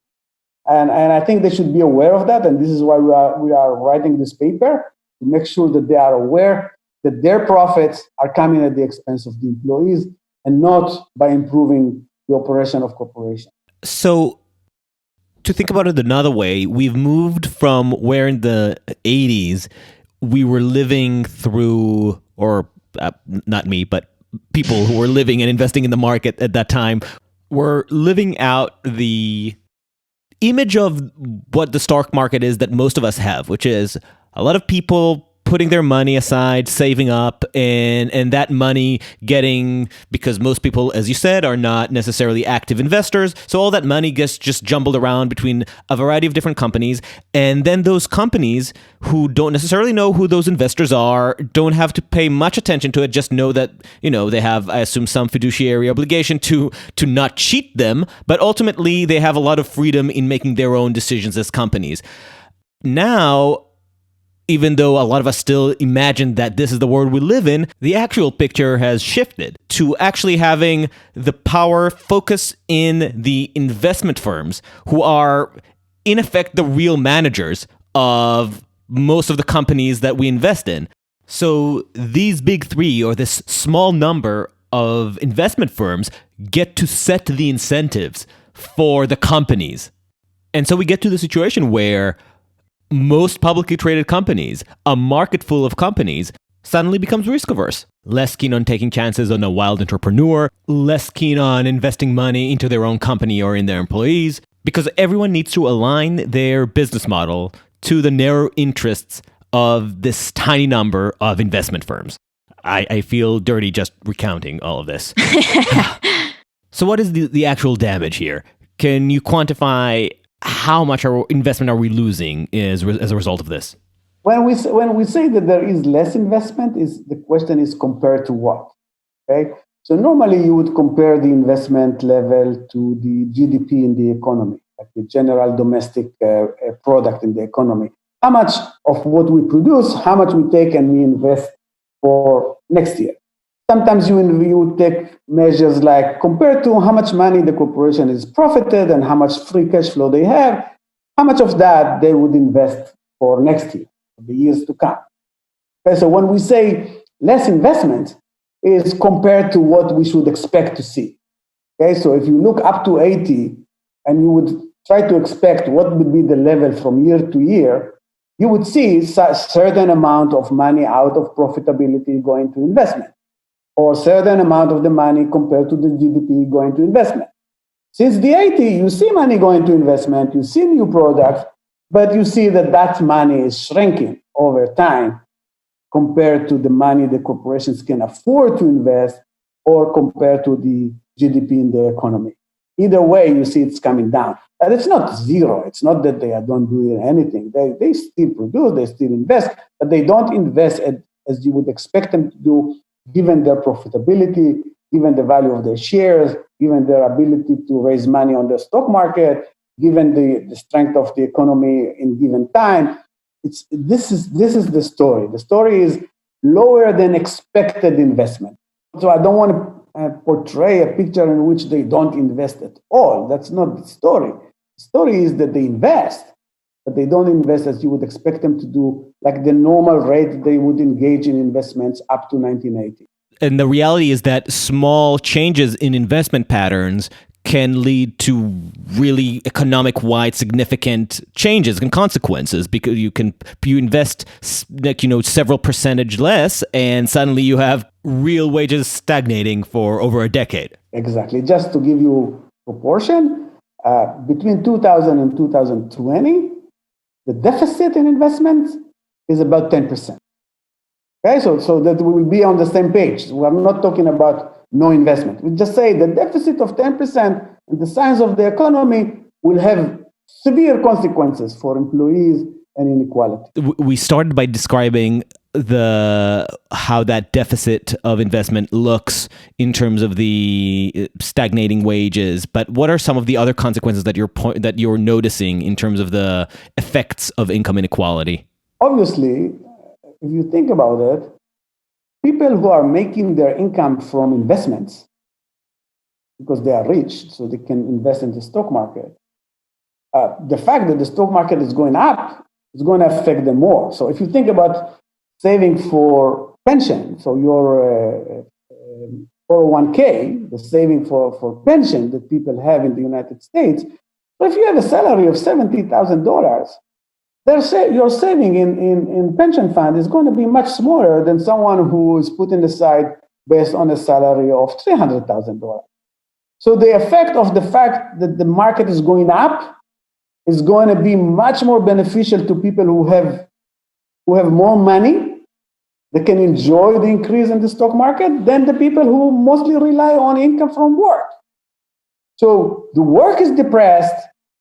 And I think they should be aware of that. And this is why we are writing this paper, to make sure that they are aware that their profits are coming at the expense of the employees and not by improving the operation of corporations. So to think about it another way, we've moved from where in the 80s we were living through, or not me, but people who were living and investing in the market at that time were living out the image of what the stock market is that most of us have, which is a lot of people putting their money aside, saving up, and that money getting, because most people, as you said, are not necessarily active investors, so all that money gets just jumbled around between a variety of different companies, and then those companies who don't necessarily know who those investors are, don't have to pay much attention to it, just know that, they have, I assume, some fiduciary obligation to not cheat them, but ultimately they have a lot of freedom in making their own decisions as companies. Now, even though a lot of us still imagine that this is the world we live in, the actual picture has shifted to actually having the power focus in the investment firms, who are, in effect, the real managers of most of the companies that we invest in. So these big three, or this small number of investment firms, get to set the incentives for the companies. And so we get to the situation where most publicly traded companies, a market full of companies, suddenly becomes risk averse. Less keen on taking chances on a wild entrepreneur, less keen on investing money into their own company or in their employees, because everyone needs to align their business model to the narrow interests of this tiny number of investment firms. I feel dirty just recounting all of this. So what is the actual damage here? Can you quantify how much investment are we losing as a result of this? When we say that there is less investment, the question is compared to what? Okay, so normally you would compare the investment level to the GDP in the economy, like the general domestic product in the economy. How much of what we produce, how much we take and we invest for next year. Sometimes you would take measures like compared to how much money the corporation is profited and how much free cash flow they have, how much of that they would invest for next year, the years to come. Okay, so when we say less investment, is compared to what we should expect to see. Okay, so if you look up to 80 and you would try to expect what would be the level from year to year, you would see a certain amount of money out of profitability going to investment, or certain amount of the money compared to the GDP going to investment. Since the 80, you see money going to investment, you see new products, but you see that money is shrinking over time compared to the money the corporations can afford to invest or compared to the GDP in the economy. Either way, you see it's coming down. But it's not zero. It's not that they don't do anything. They still produce, they still invest, but they don't invest as you would expect them to do, given their profitability, given the value of their shares, given their ability to raise money on the stock market, given the strength of the economy in given time. This is the story. The story is lower than expected investment. So I don't want to portray a picture in which they don't invest at all. That's not the story. The story is that they invest, but they don't invest as you would expect them to do, like the normal rate they would engage in investments up to 1980. And the reality is that small changes in investment patterns can lead to really economic-wide significant changes and consequences, because you invest several percentage less, and suddenly you have real wages stagnating for over a decade. Exactly. Just to give you proportion, between 2000 and 2020, the deficit in investments is about 10%. Okay, so that we will be on the same page. We are not talking about no investment. We just say the deficit of 10% and the size of the economy will have severe consequences for employees and inequality. We started by describing how that deficit of investment looks in terms of the stagnating wages, but what are some of the other consequences that you're noticing in terms of the effects of income inequality? Obviously, if you think about it, people who are making their income from investments because they are rich, so they can invest in the stock market, the fact that the stock market is going up is going to affect them more. So if you think about saving for pension, so your 401k, the saving for pension that people have in the United States, so if you have a salary of $70,000, your saving in pension fund is going to be much smaller than someone who is putting aside based on a salary of $300,000. So the effect of the fact that the market is going up is going to be much more beneficial to people who have more money that can enjoy the increase in the stock market than the people who mostly rely on income from work. So the work is depressed,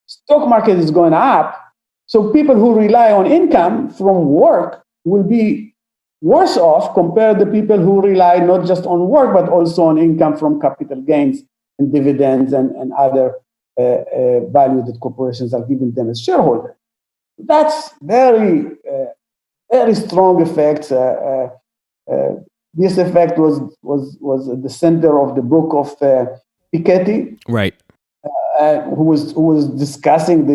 stock market is going up, so people who rely on income from work will be worse off compared to people who rely not just on work, but also on income from capital gains and dividends and other value that corporations are giving them as shareholders. That's very strong effects. This effect was at the center of the book of Piketty, right? Who was discussing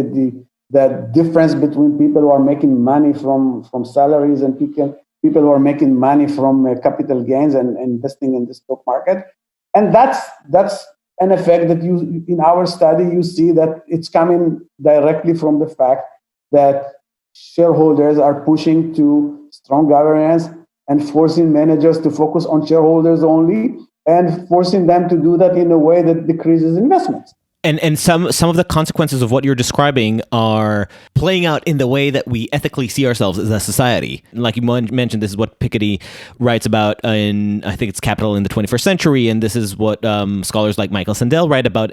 the difference between people who are making money from salaries and people who are making money from capital gains and investing in the stock market, and that's an effect that you in our study you see that it's coming directly from the fact that shareholders are pushing to strong governance and forcing managers to focus on shareholders only and forcing them to do that in a way that decreases investments. And some of the consequences of what you're describing are playing out in the way that we ethically see ourselves as a society. Like you mentioned, this is what Piketty writes about in, I think it's Capital in the 21st Century, and this is what scholars like Michael Sandel write about.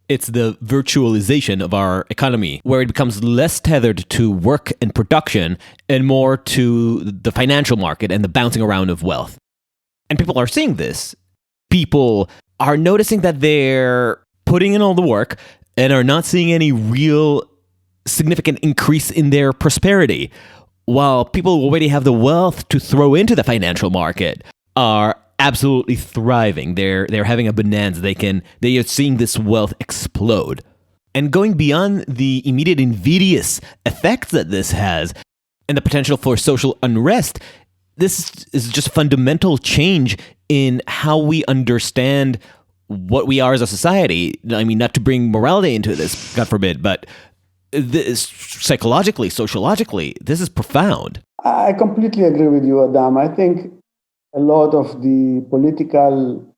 It's the virtualization of our economy, where it becomes less tethered to work and production and more to the financial market and the bouncing around of wealth. And people are seeing this. People are noticing that they're putting in all the work and are not seeing any real significant increase in their prosperity, while people who already have the wealth to throw into the financial market are absolutely thriving. They're having a bonanza. They are seeing this wealth explode. And going beyond the immediate invidious effects that this has and the potential for social unrest, this is just fundamental change in how we understand what we are as a society. I mean, not to bring morality into this, God forbid, but this, psychologically, sociologically, this is profound. I completely agree with you, Adam. I think a lot of the political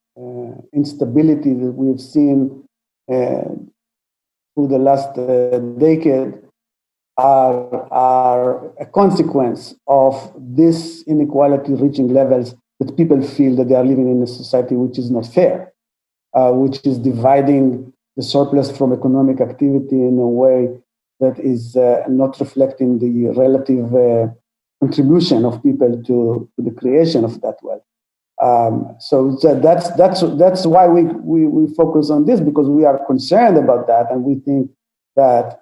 instability that we've seen through the last decade are a consequence of this inequality reaching levels that people feel that they are living in a society which is not fair. Which is dividing the surplus from economic activity in a way that is not reflecting the relative contribution of people to the creation of that wealth. So that's why we focus on this, because we are concerned about that, and we think that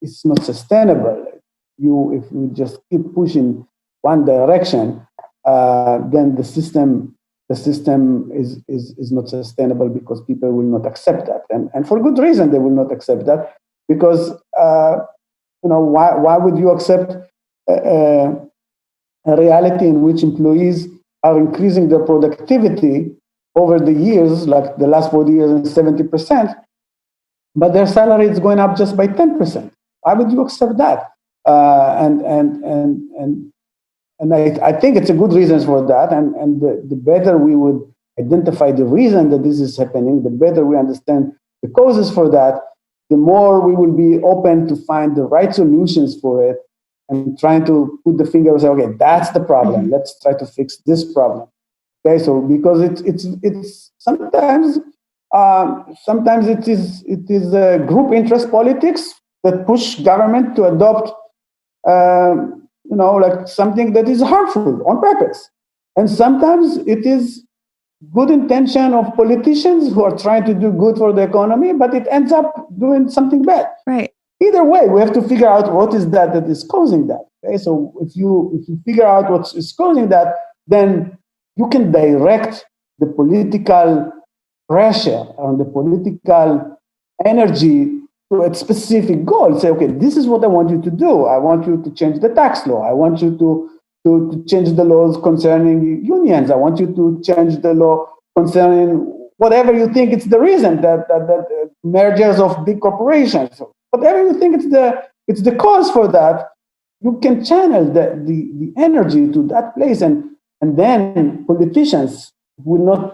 it's not sustainable. If you just keep pushing one direction, then the system is not sustainable, because people will not accept that, and for good reason they will not accept that, because why would you accept a reality in which employees are increasing their productivity over the years, like the last 40 years, and 70%, but their salary is going up just by 10%? Why would you accept that? And I think it's a good reason for that. And the better we would identify the reason that this is happening, the better we understand the causes for that, the more we will be open to find the right solutions for it and trying to put the finger and say, okay, that's the problem. Let's try to fix this problem. Okay, so because it's sometimes it is group interest politics that push government to adopt like something that is harmful on purpose. And sometimes it is good intention of politicians who are trying to do good for the economy, but it ends up doing something bad. Right. Either way, we have to figure out what is that is causing that. Okay, so if you figure out what is causing that, then you can direct the political pressure on the political energy to a specific goal. Say, okay, this is what I want you to do. I want you to change the tax law. I want you to change the laws concerning unions. I want you to change the law concerning whatever you think it's the reason that mergers of big corporations. Whatever you think it's it's the cause for that, you can channel the energy to that place, and then politicians will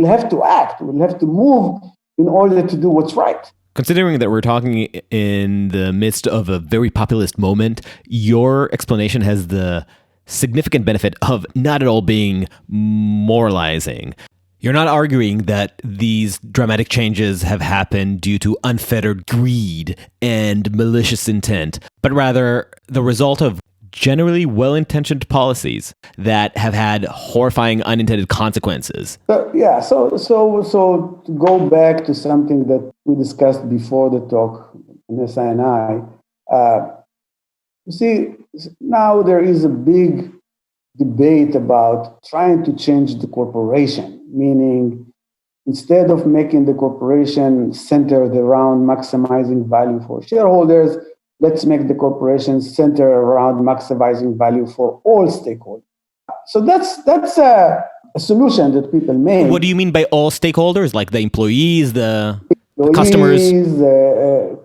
have to act, will have to move in order to do what's right. Considering that we're talking in the midst of a very populist moment, your explanation has the significant benefit of not at all being moralizing. You're not arguing that these dramatic changes have happened due to unfettered greed and malicious intent, but rather the result of generally well-intentioned policies that have had horrifying unintended consequences. So to go back to something that we discussed before the talk, Vanessa and I, you see, now there is a big debate about trying to change the corporation, meaning instead of making the corporation centered around maximizing value for shareholders, let's make the corporation center around maximizing value for all stakeholders. So that's a solution that people make. What do you mean by all stakeholders? Like the employees, the customers?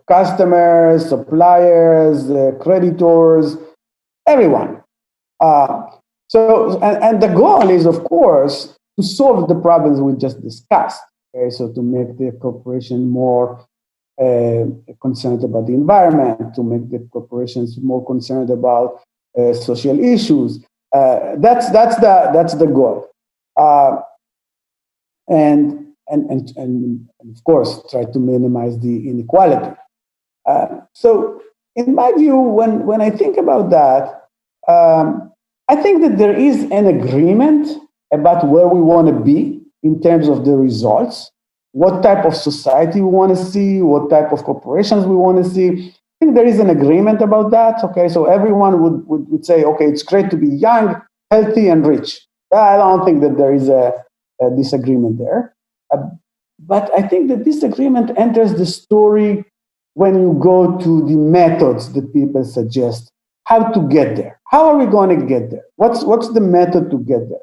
Customers, suppliers, creditors, everyone. And the goal is, of course, to solve the problems we just discussed. Okay? So to make the corporation more concerned about the environment, to make the corporations more concerned about social issues. That's the goal. And of course, try to minimize the inequality. So in my view, when I think about that, I think that there is an agreement about where we want to be in terms of the results, what type of society we want to see, what type of corporations we want to see. I think there is an agreement about that. Okay, so everyone would say, okay, it's great to be young, healthy, and rich. I don't think that there is a disagreement there. But I think that disagreement enters the story when you go to the methods that people suggest, how to get there. How are we going to get there? What's the method to get there?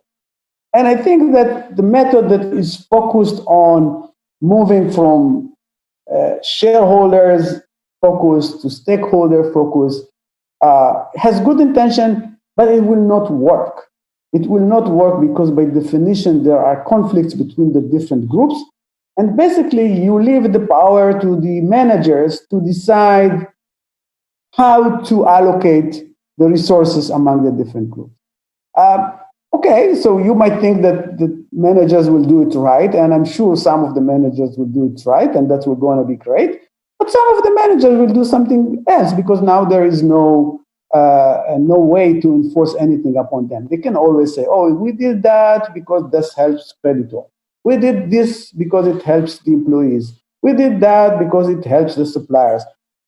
And I think that the method that is focused on moving from shareholders focus to stakeholder focus has good intention, but it will not work. It will not work because by definition there are conflicts between the different groups. And basically you leave the power to the managers to decide how to allocate the resources among the different groups. Okay, so you might think that the managers will do it right, and I'm sure some of the managers will do it right, and that's going to be great. But some of the managers will do something else because now there is no way to enforce anything upon them. They can always say, "Oh, we did that because this helps creditor. We did this because it helps the employees. We did that because it helps the suppliers."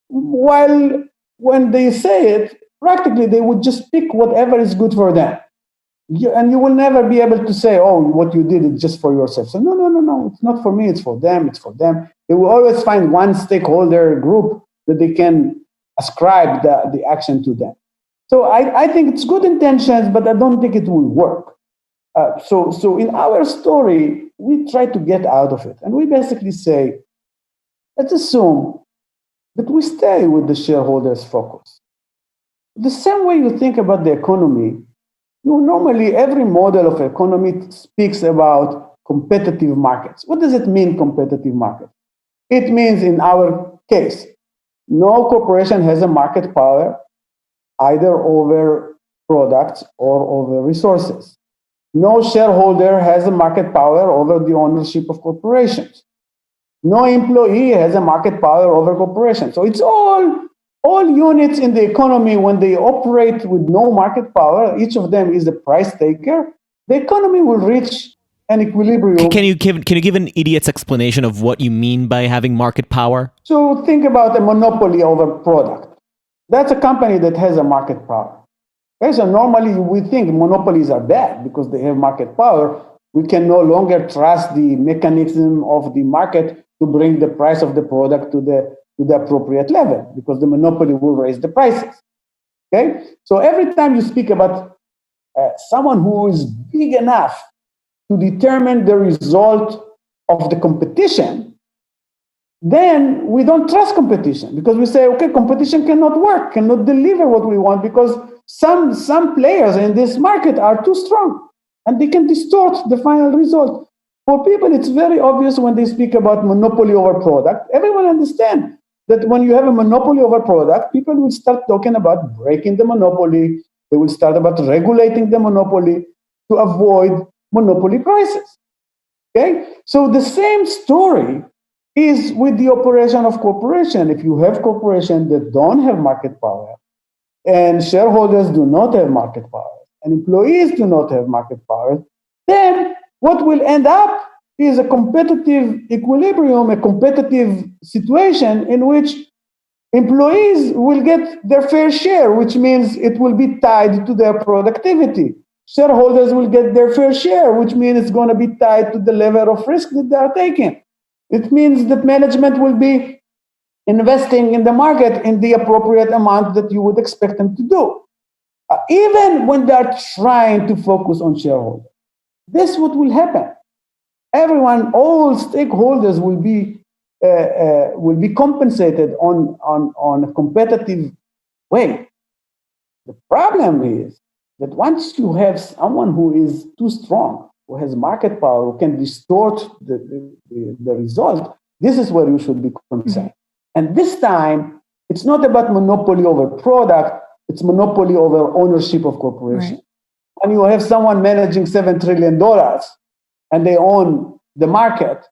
While when they say it, practically they would just pick whatever is good for them. And you will never be able to say, oh, what you did is just for yourself. So no, it's not for me, it's for them, it's for them. They will always find one stakeholder group that they can ascribe the action to them. So I think it's good intentions, but I don't think it will work. So in our story, we try to get out of it. And we basically say, let's assume that we stay with the shareholders' focus. The same way you think about the economy, normally every model of economy speaks about competitive markets. What does it mean, competitive market? It means, in our case, no corporation has a market power either over products or over resources. No shareholder has a market power over the ownership of corporations. No employee has a market power over corporations. So it's all units in the economy, when they operate with no market power, each of them is a price taker, the economy will reach an equilibrium. Can you give an idiot's explanation of what you mean by having market power? So think about a monopoly over product. That's a company that has a market power. Okay, so normally we think monopolies are bad because they have market power. We can no longer trust the mechanism of the market to bring the price of the product to the appropriate level, because the monopoly will raise the prices. Okay, so every time you speak about someone who is big enough to determine the result of the competition, then we don't trust competition because we say, okay, competition cannot work, cannot deliver what we want because some players in this market are too strong and they can distort the final result. For people, it's very obvious when they speak about monopoly over product. Everyone understands that when you have a monopoly over product, people will start talking about breaking the monopoly. They will start about regulating the monopoly to avoid monopoly prices. Okay? So the same story is with the operation of corporation. If you have corporations that don't have market power, and shareholders do not have market power, and employees do not have market power, then what will end up is a competitive equilibrium, a competitive situation in which employees will get their fair share, which means it will be tied to their productivity. Shareholders will get their fair share, which means it's going to be tied to the level of risk that they are taking. It means that management will be investing in the market in the appropriate amount that you would expect them to do. Even when they are trying to focus on shareholders. This is what will happen. Everyone, all stakeholders will be compensated on a competitive way. The problem is that once you have someone who is too strong, who has market power, who can distort the result, this is where you should be concerned. Mm-hmm. And this time, it's not about monopoly over product, it's monopoly over ownership of corporation. Right. When you have someone managing $7 trillion and they own the market,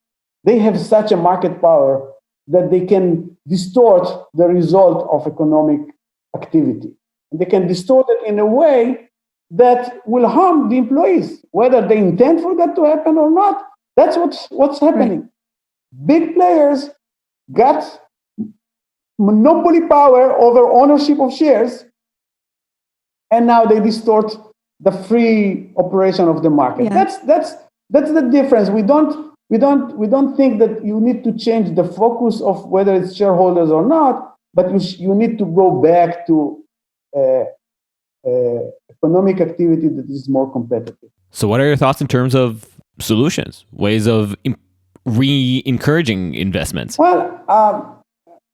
they have such a market power that they can distort the result of economic activity. And they can distort it in a way that will harm the employees, whether they intend for that to happen or not. That's what's happening. Right. Big players got monopoly power over ownership of shares, and now they distort the free operation of the market. Yeah. That's the difference. We don't think that you need to change the focus of whether it's shareholders or not, but you need to go back to economic activity that is more competitive. So what are your thoughts in terms of solutions, ways of re-encouraging investments? Well,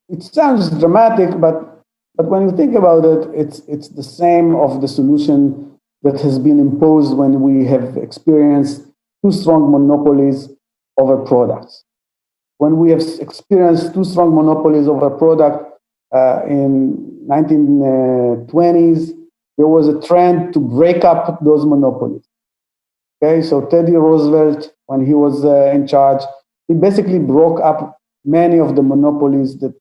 it sounds dramatic, but when you think about it, it's the same of the solution that has been imposed when we have experienced too strong monopolies over products. When we have experienced too strong monopolies over product in 1920s, there was a trend to break up those monopolies. Okay, so Teddy Roosevelt, when he was in charge, he basically broke up many of the monopolies that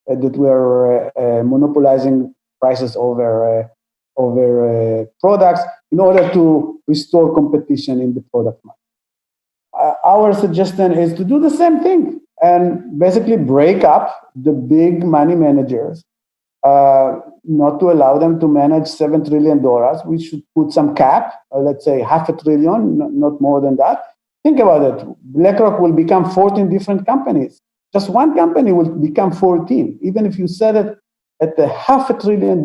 were monopolizing prices over products in order to restore competition in the product market. Our suggestion is to do the same thing and basically break up the big money managers, not to allow them to manage $7 trillion. We should put some cap, let's say $500 billion, not more than that. Think about it. BlackRock will become 14 different companies. Just one company will become 14, even if you set it at the $500 billion.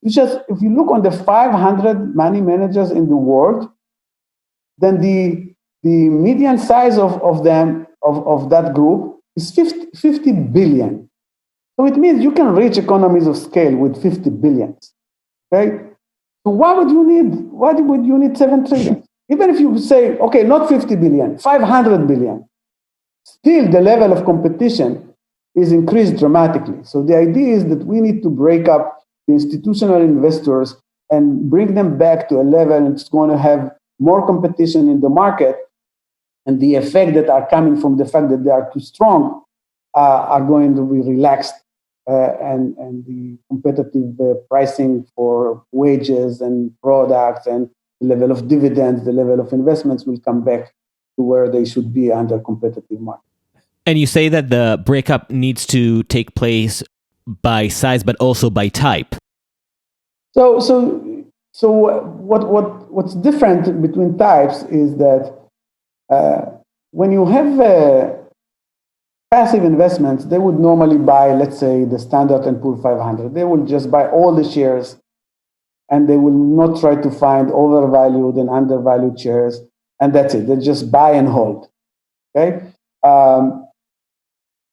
If you look on the 500 money managers in the world, then the median size of that group is 50 billion. So it means you can reach economies of scale with 50 billion. Okay? So why would you need 7 trillion? Even if you say, okay, not 50 billion, 500 billion, still the level of competition is increased dramatically. So the idea is that we need to break up the institutional investors and bring them back to a level that's going to have more competition in the market, and the effect that are coming from the fact that they are too strong are going to be relaxed, and the competitive pricing for wages and products and the level of dividends, the level of investments will come back to where they should be under competitive market. And you say that the breakup needs to take place by size, but also by type. So what's different between types is that when you have passive investments, they would normally buy, let's say, the Standard & Poor's 500. They will just buy all the shares, and they will not try to find overvalued and undervalued shares, and that's it. They just buy and hold. Okay.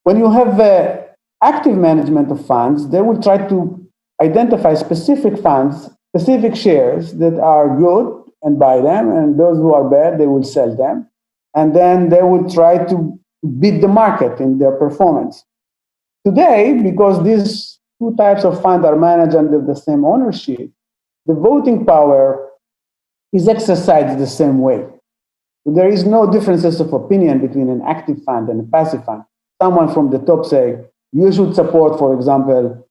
When you have active management of funds, they will try to identify specific funds, specific shares that are good and buy them, and those who are bad, they will sell them. And then they will try to beat the market in their performance. Today, because these two types of funds are managed under the same ownership, the voting power is exercised the same way. There is no differences of opinion between an active fund and a passive fund. Someone from the top say, you should support, for example,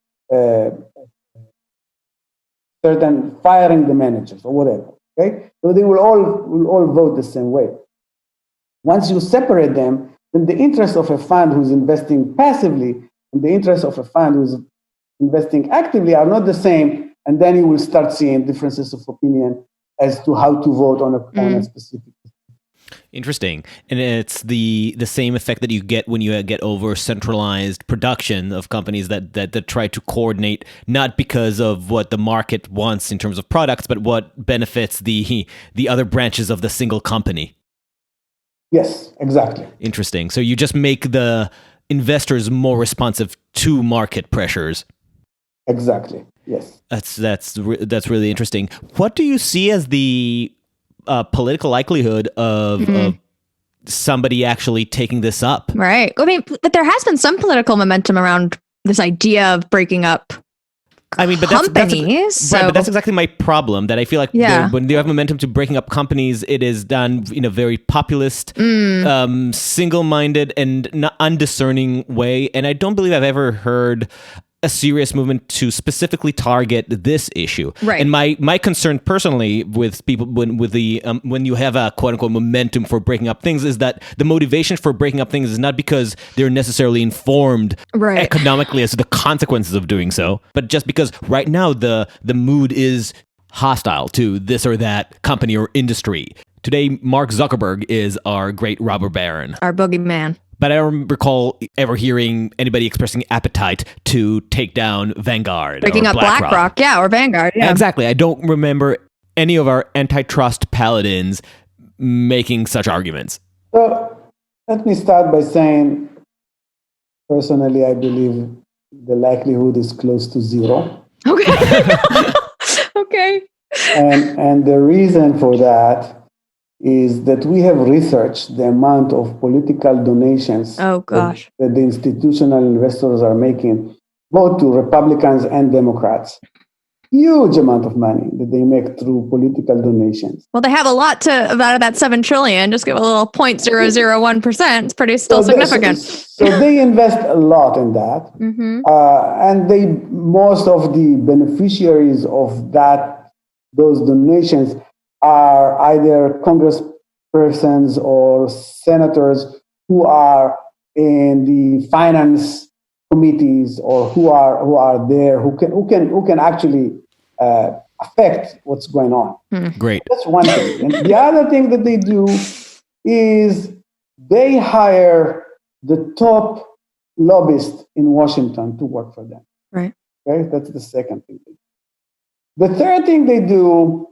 certain firing the managers or whatever. Okay, so they will all vote the same way. Once you separate them, then the interest of a fund who's investing passively and the interest of a fund who's investing actively are not the same, and then you will start seeing differences of opinion as to how to vote on a specific. Interesting. And it's the same effect that you get when you get over centralized production of companies that try to coordinate, not because of what the market wants in terms of products, but what benefits the other branches of the single company. Yes, exactly. Interesting. So you just make the investors more responsive to market pressures. Exactly. Yes. That's really interesting. What do you see as the political likelihood of somebody actually taking this up? Right. I mean, but there has been some political momentum around this idea of breaking up. I mean, but companies. Right, but that's exactly my problem. That I feel like when you have momentum to breaking up companies, it is done in a very populist, single-minded, and undiscerning way. And I don't believe I've ever heard a serious movement to specifically target this issue. Right. And my concern personally with people when you have a quote unquote momentum for breaking up things is that the motivation for breaking up things is not because they're necessarily informed economically as to the consequences of doing so, but just because right now the mood is hostile to this or that company or industry. Today, Mark Zuckerberg is our great robber baron. Our boogeyman. But I don't recall ever hearing anybody expressing appetite to take down Vanguard. Breaking or up BlackRock, or Vanguard. Yeah. Exactly. I don't remember any of our antitrust paladins making such arguments. So let me start by saying, personally, I believe the likelihood is close to zero. Okay. Okay. And the reason for that is that we have researched the amount of political donations that the institutional investors are making, both to Republicans and Democrats. Huge amount of money that they make through political donations. Well, they have a lot out of that $7 trillion. Just give a little 0.001%. It's pretty significant. So they invest a lot in that. Mm-hmm. And most of the beneficiaries of those donations are either congresspersons or senators who are in the finance committees or who are there who can actually affect what's going on. Great. That's one thing. And the other thing that they do is they hire the top lobbyists in Washington to work for them. Right. Okay, that's the second thing. The third thing they do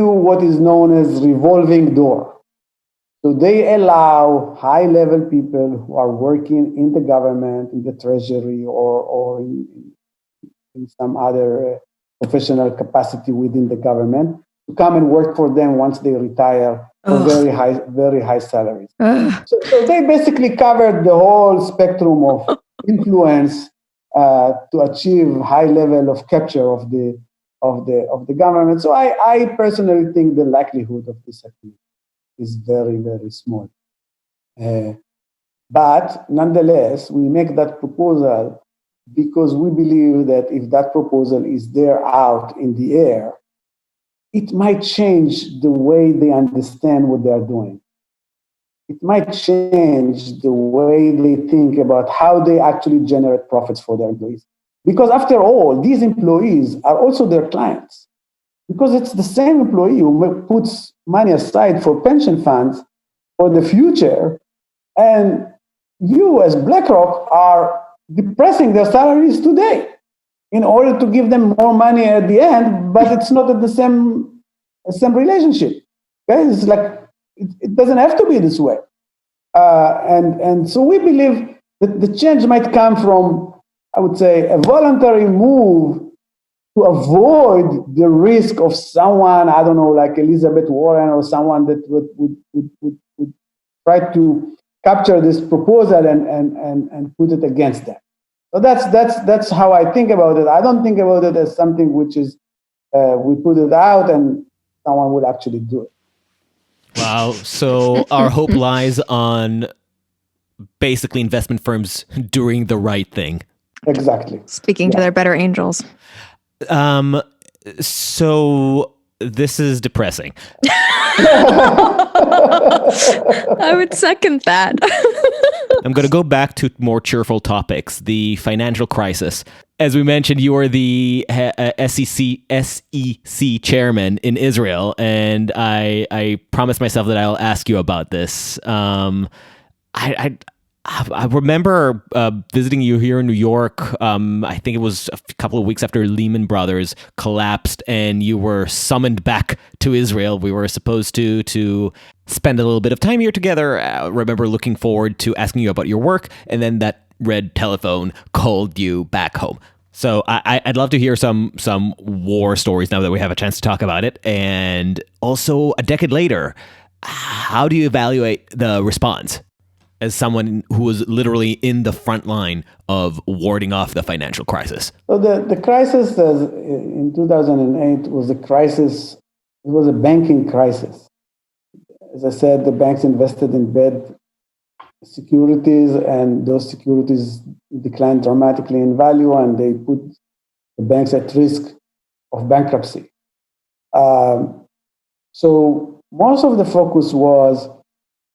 what is known as revolving door. So they allow high-level people who are working in the government, in the treasury, or in some other professional capacity within the government to come and work for them once they retire for very high salaries. So they basically covered the whole spectrum of influence to achieve high level of capture of the government. So I personally think the likelihood of this happening is very, very small. But nonetheless, we make that proposal because we believe that if that proposal is there out in the air, it might change the way they understand what they are doing. It might change the way they think about how they actually generate profits for their employees. Because after all, these employees are also their clients. Because it's the same employee who puts money aside for pension funds for the future, and you as BlackRock are depressing their salaries today in order to give them more money at the end, but it's not at the same relationship. Okay? It's like it doesn't have to be this way. And so we believe the change might come from, I would say, a voluntary move to avoid the risk of someone, I don't know, like Elizabeth Warren or someone that would try to capture this proposal and put it against them. So that's how I think about it. I don't think about it as something which is we put it out and someone will actually do it. Wow. So our hope lies on basically investment firms doing the right thing. Exactly. Speaking to their better angels. So this is depressing. I would second that. I'm going to go back to more cheerful topics, the financial crisis. As we mentioned, you are the SEC chairman in Israel, and I promised myself that I'll ask you about this. I remember visiting you here in New York. I think it was a couple of weeks after Lehman Brothers collapsed, and you were summoned back to Israel. We were supposed to spend a little bit of time here together. I remember looking forward to asking you about your work, and then that red telephone called you back home. So I'd love to hear some war stories now that we have a chance to talk about it. And also, a decade later, how do you evaluate the response as someone who was literally in the front line of warding off the financial crisis? So the crisis in 2008 was a crisis. It was a banking crisis. As I said, the banks invested in bad securities, and those securities declined dramatically in value, and they put the banks at risk of bankruptcy. So most of the focus was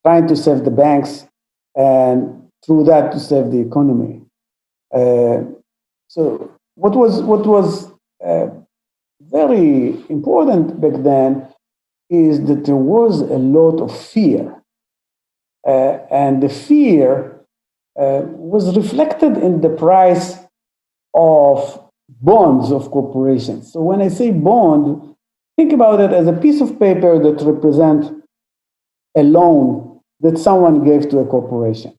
trying to save the banks, and through that to save the economy. So what was very important back then is that there was a lot of fear. And the fear was reflected in the price of bonds of corporations. So when I say bond, think about it as a piece of paper that represents a loan that someone gave to a corporation.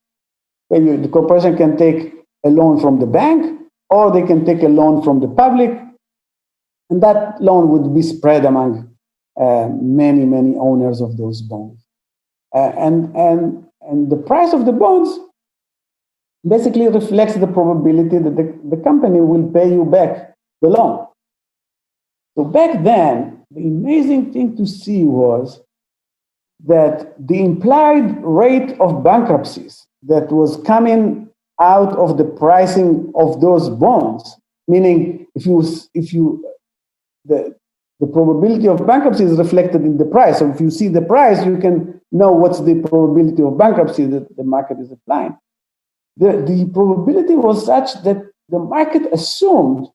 The corporation can take a loan from the bank, or they can take a loan from the public, and that loan would be spread among many owners of those bonds. And the price of the bonds basically reflects the probability that the company will pay you back the loan. So back then, the amazing thing to see was that the implied rate of bankruptcies that was coming out of the pricing of those bonds, meaning the probability of bankruptcy is reflected in the price. So if you see the price, you can know what's the probability of bankruptcy that the market is applying. The probability was such that the market assumed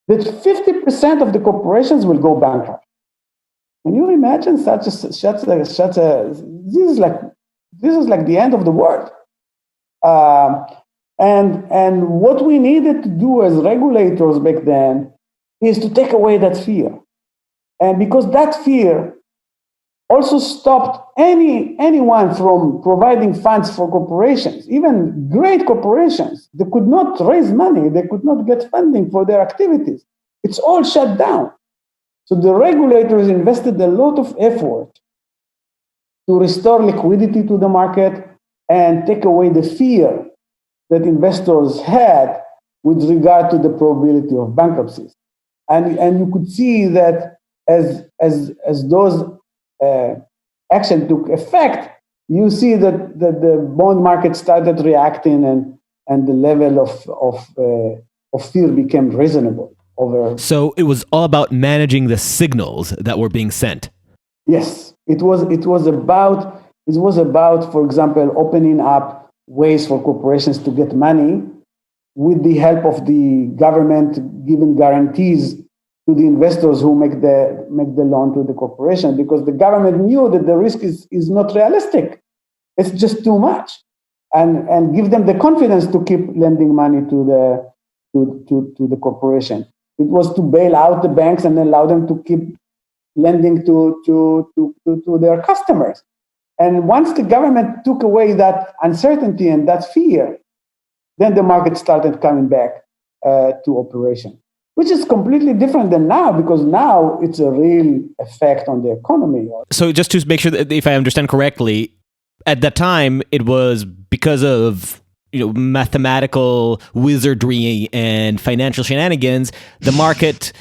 that 50% of the corporations will go bankrupt. Can you imagine such a this is like the end of the world. And what we needed to do as regulators back then is to take away that fear. And because that fear also stopped anyone from providing funds for corporations, even great corporations. They could not raise money. They could not get funding for their activities. It's all shut down. So the regulators invested a lot of effort to restore liquidity to the market and take away the fear that investors had with regard to the probability of bankruptcies. And you could see that as those action took effect, you see that the bond market started reacting, and the level of fear became reasonable. So it was all about managing the signals that were being sent. Yes, it was about, for example, opening up ways for corporations to get money with the help of the government, giving guarantees to the investors who make the loan to the corporation, because the government knew that the risk is not realistic. It's just too much, and give them the confidence to keep lending money to the corporation. It was to bail out the banks and allow them to keep lending to their customers. And once the government took away that uncertainty and that fear, then the market started coming back to operation, which is completely different than now, because now it's a real effect on the economy. So just to make sure that if I understand correctly, at that time it was because of mathematical wizardry and financial shenanigans, the market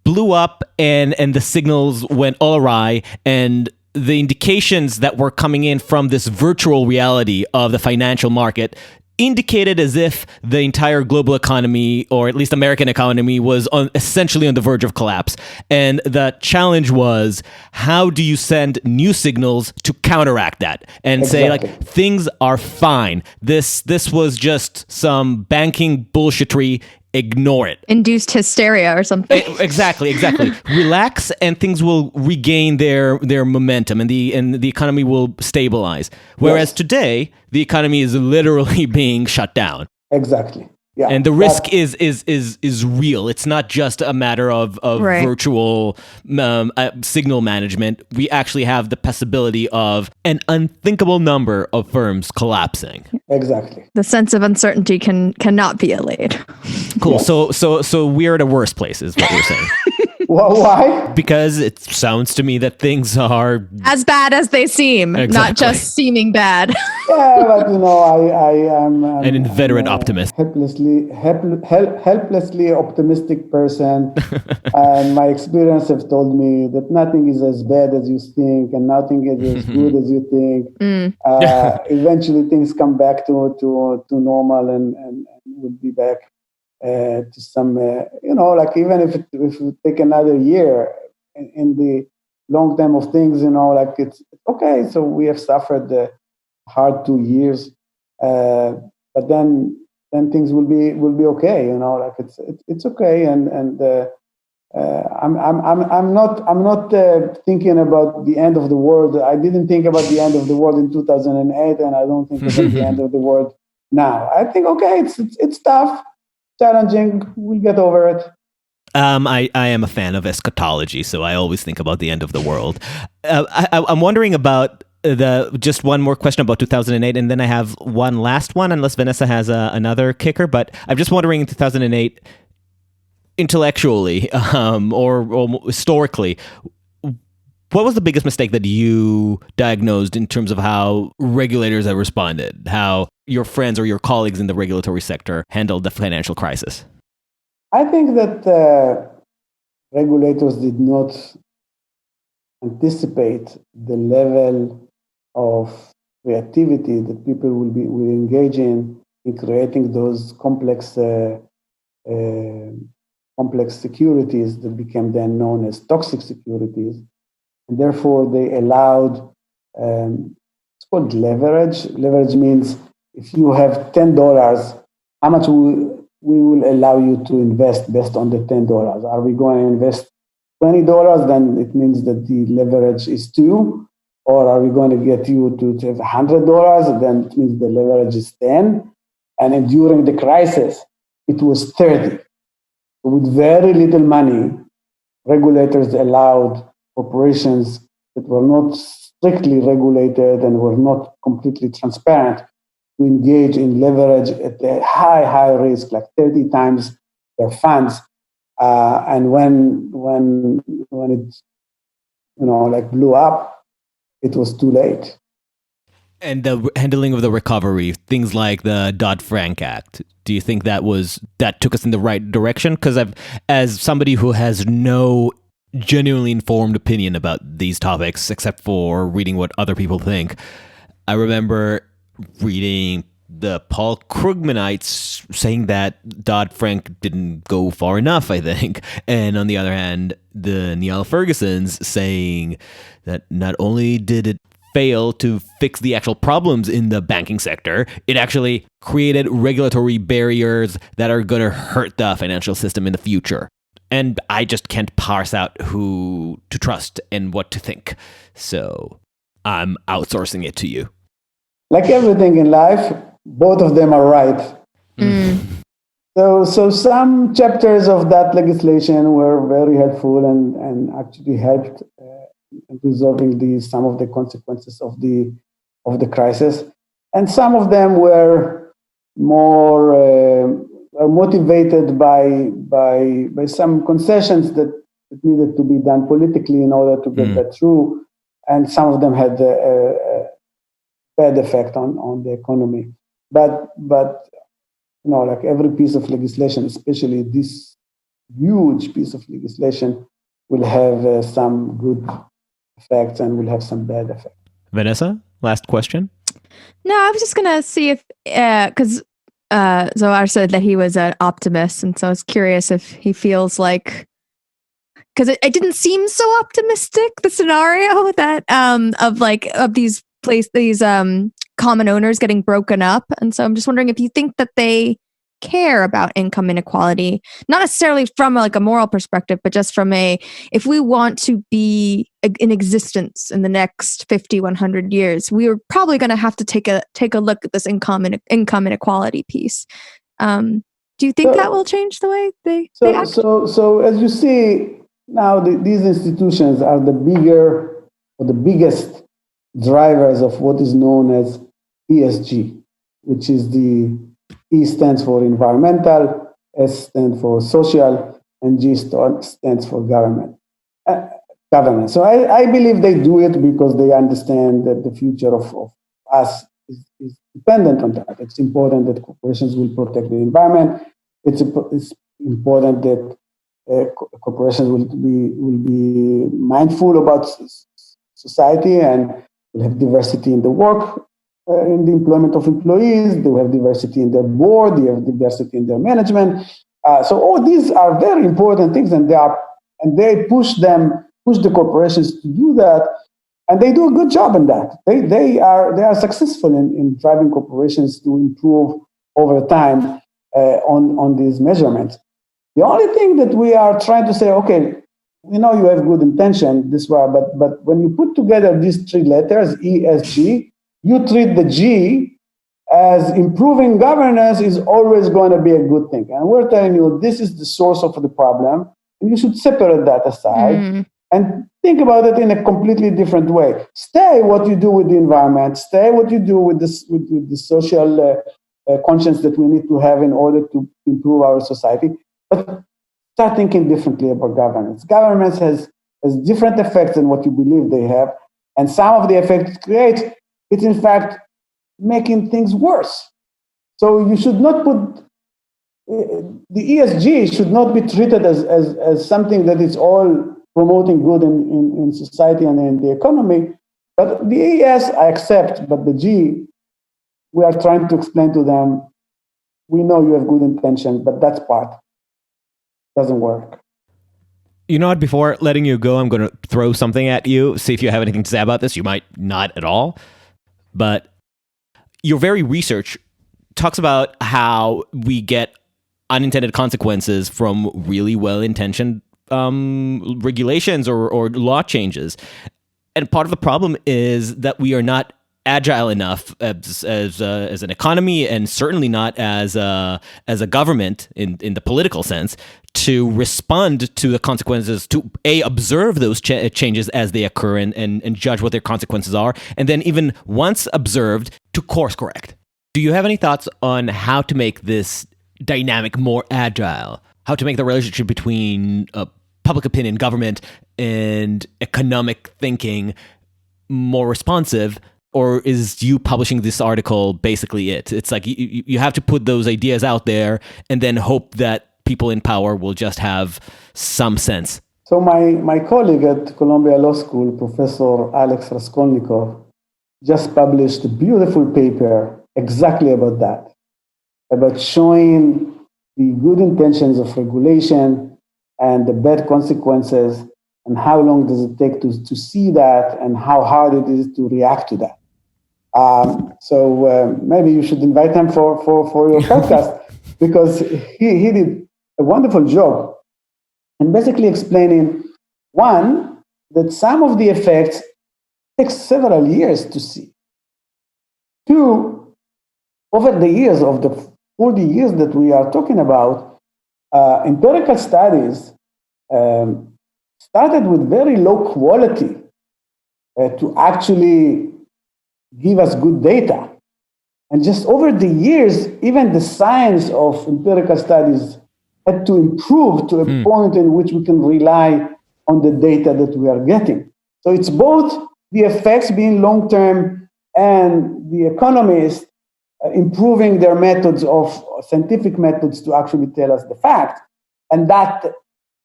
blew up and the signals went all awry, and the indications that were coming in from this virtual reality of the financial market indicated as if the entire global economy, or at least American economy, was essentially on the verge of collapse. And the challenge was, how do you send new signals to counteract that and say, like, things are fine. This was just some banking bullshitry. Ignore it. Induced hysteria or something. Exactly. Relax, and things will regain their momentum, and the economy will stabilize. Whereas today, the economy is literally being shut down. Exactly. Yeah. And the risk is real. It's not just a matter of virtual signal management. We actually have the possibility of an unthinkable number of firms collapsing. Exactly. The sense of uncertainty cannot be allayed. Cool. Yes. So we're at a worse place, is what you're saying. Well, why? Because it sounds to me that things are as bad as they seem, not just seeming bad. Yeah, but I am an inveterate optimist, helplessly optimistic person, and my experience have told me that nothing is as bad as you think, and nothing is as good as you think. Eventually, things come back to normal, and we'll be back to some, like even if it take another year in the long term of things, like it's okay. So we have suffered the hard 2 years, but then things will be okay. Like it's okay, and I'm not thinking about the end of the world. I didn't think about the end of the world in 2008, and I don't think about the end of the world now. I think okay, it's tough. Challenging, we'll get over it. I am a fan of eschatology, so I always think about the end of the world. I'm wondering about just one more question about 2008, and then I have one last one, unless Vanessa has another kicker. But I'm just wondering, in 2008, intellectually or historically, what was the biggest mistake that you diagnosed in terms of how regulators have responded, how your friends or your colleagues in the regulatory sector handled the financial crisis? I think that regulators did not anticipate the level of creativity that people will engage in creating those complex securities that became then known as toxic securities. And therefore, they allowed, it's called leverage. Leverage means if you have $10, how much we will allow you to invest based on the $10. Are we going to invest $20? Then it means that the leverage is 2. Or are we going to get you to have $100? Then it means the leverage is 10. And during the crisis, it was 30. So with very little money, regulators allowed corporations that were not strictly regulated and were not completely transparent to engage in leverage at a high risk, like 30 times their funds. And when it like blew up, it was too late. And the handling of the recovery, things like the Dodd-Frank Act, do you think that took us in the right direction? Because as somebody who has no genuinely informed opinion about these topics, except for reading what other people think, I remember reading the Paul Krugmanites saying that Dodd-Frank didn't go far enough, I think. And on the other hand, the Niall Fergusons saying that not only did it fail to fix the actual problems in the banking sector, it actually created regulatory barriers that are going to hurt the financial system in the future. And I just can't parse out who to trust and what to think. So I'm outsourcing it to you. Like everything in life, both of them are right. So some chapters of that legislation were very helpful and actually helped resolving some of the consequences of the crisis. And some of them were more are motivated by some concessions that needed to be done politically in order to get that through, and some of them had a bad effect on the economy. But like every piece of legislation, especially this huge piece of legislation, will have some good effects and will have some bad effects. Vanessa, last question. No, I was just gonna see if because Zohar said that he was an optimist, and so I was curious if he feels like, because it didn't seem so optimistic, the scenario that of these common owners getting broken up, and so I'm just wondering if you think that they care about income inequality, not necessarily from a moral perspective, but just from if we want to be in existence in the next 50, 100 years, we are probably going to have to take a look at this income inequality piece. Do you think that will change the way they act? So as you see now, these institutions are the biggest drivers of what is known as ESG, which is the E stands for environmental, S stands for social, and G stands for governance. So I believe they do it because they understand that the future of us is dependent on that. It's important that corporations will protect the environment. It's important that corporations will be mindful about society and will have diversity in the work. In the employment of employees, they will have diversity in their board, they have diversity in their management. So all these are very important things, and they push the corporations to do that, and they do a good job in that. They are successful in driving corporations to improve over time on these measurements. The only thing that we are trying to say, okay, you have good intention, but when you put together these three letters, ESG, you treat the G as improving governance is always going to be a good thing. And we're telling you this is the source of the problem, and you should separate that aside and think about it in a completely different way. Stay what you do with the environment, stay what you do with the social conscience that we need to have in order to improve our society, but start thinking differently about governance. Governance has different effects than what you believe they have, and some of the effects it creates, it's in fact making things worse. So you should not put the ESG should not be treated as something that is all promoting good in society and in the economy. But the ES I accept, but the G, we are trying to explain to them, we know you have good intention, but that's part doesn't work. You know what? Before letting you go, I'm going to throw something at you. See if you have anything to say about this. You might not at all. But your very research talks about how we get unintended consequences from really well-intentioned regulations or law changes. And part of the problem is that we are not agile enough as an economy, and certainly not as a government in the political sense, to respond to the consequences, to observe those changes as they occur and judge what their consequences are, and then even once observed, to course correct. Do you have any thoughts on how to make this dynamic more agile? How to make the relationship between public opinion, government, and economic thinking more responsive? Or is you publishing this article basically it? It's like you have to put those ideas out there and then hope that people in power will just have some sense. So my colleague at Columbia Law School, Professor Alex Raskolnikov, just published a beautiful paper exactly about that, about showing the good intentions of regulation and the bad consequences, and how long does it take to see that, and how hard it is to react to that. So maybe you should invite him for your podcast, because he did a wonderful job in basically explaining, one, that some of the effects take several years to see. Two, over the years of the 40 years that we are talking about, empirical studies started with very low quality to actually give us good data. And just over the years, even the science of empirical studies had to improve to a point in which we can rely on the data that we are getting. So it's both the effects being long-term and the economists improving their methods of scientific methods to actually tell us the fact. And that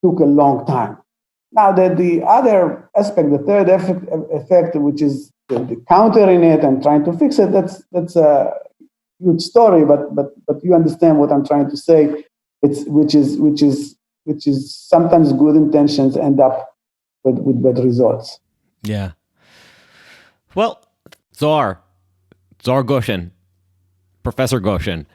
took a long time. Now, the other aspect, the third effect, which is the countering it and trying to fix it, that's a huge story. But you understand what I'm trying to say. Which is sometimes good intentions end up with bad results. Yeah. Well, Zohar Goshen, Professor Goshen,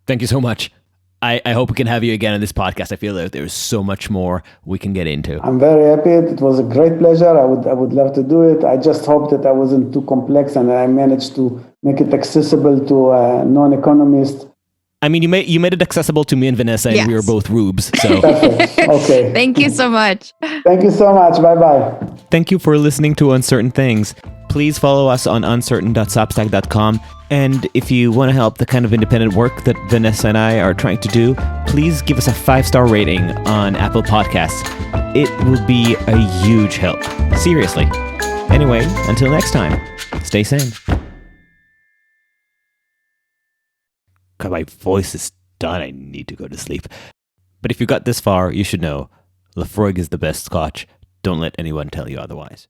thank you so much. I hope we can have you again on this podcast. I feel that there's so much more we can get into. I'm very happy. It was a great pleasure. I would love to do it. I just hope that I wasn't too complex and I managed to make it accessible to a non-economist. I mean, you made it accessible to me and Vanessa, and we were both rubes. So perfect. Okay. Thank you so much. Thank you so much. Bye-bye. Thank you for listening to Uncertain Things. Please follow us on uncertain.substack.com. And if you want to help the kind of independent work that Vanessa and I are trying to do, please give us a 5-star rating on Apple Podcasts. It will be a huge help. Seriously. Anyway, until next time, stay sane. God, my voice is done. I need to go to sleep. But if you got this far, you should know Lafroig is the best scotch. Don't let anyone tell you otherwise.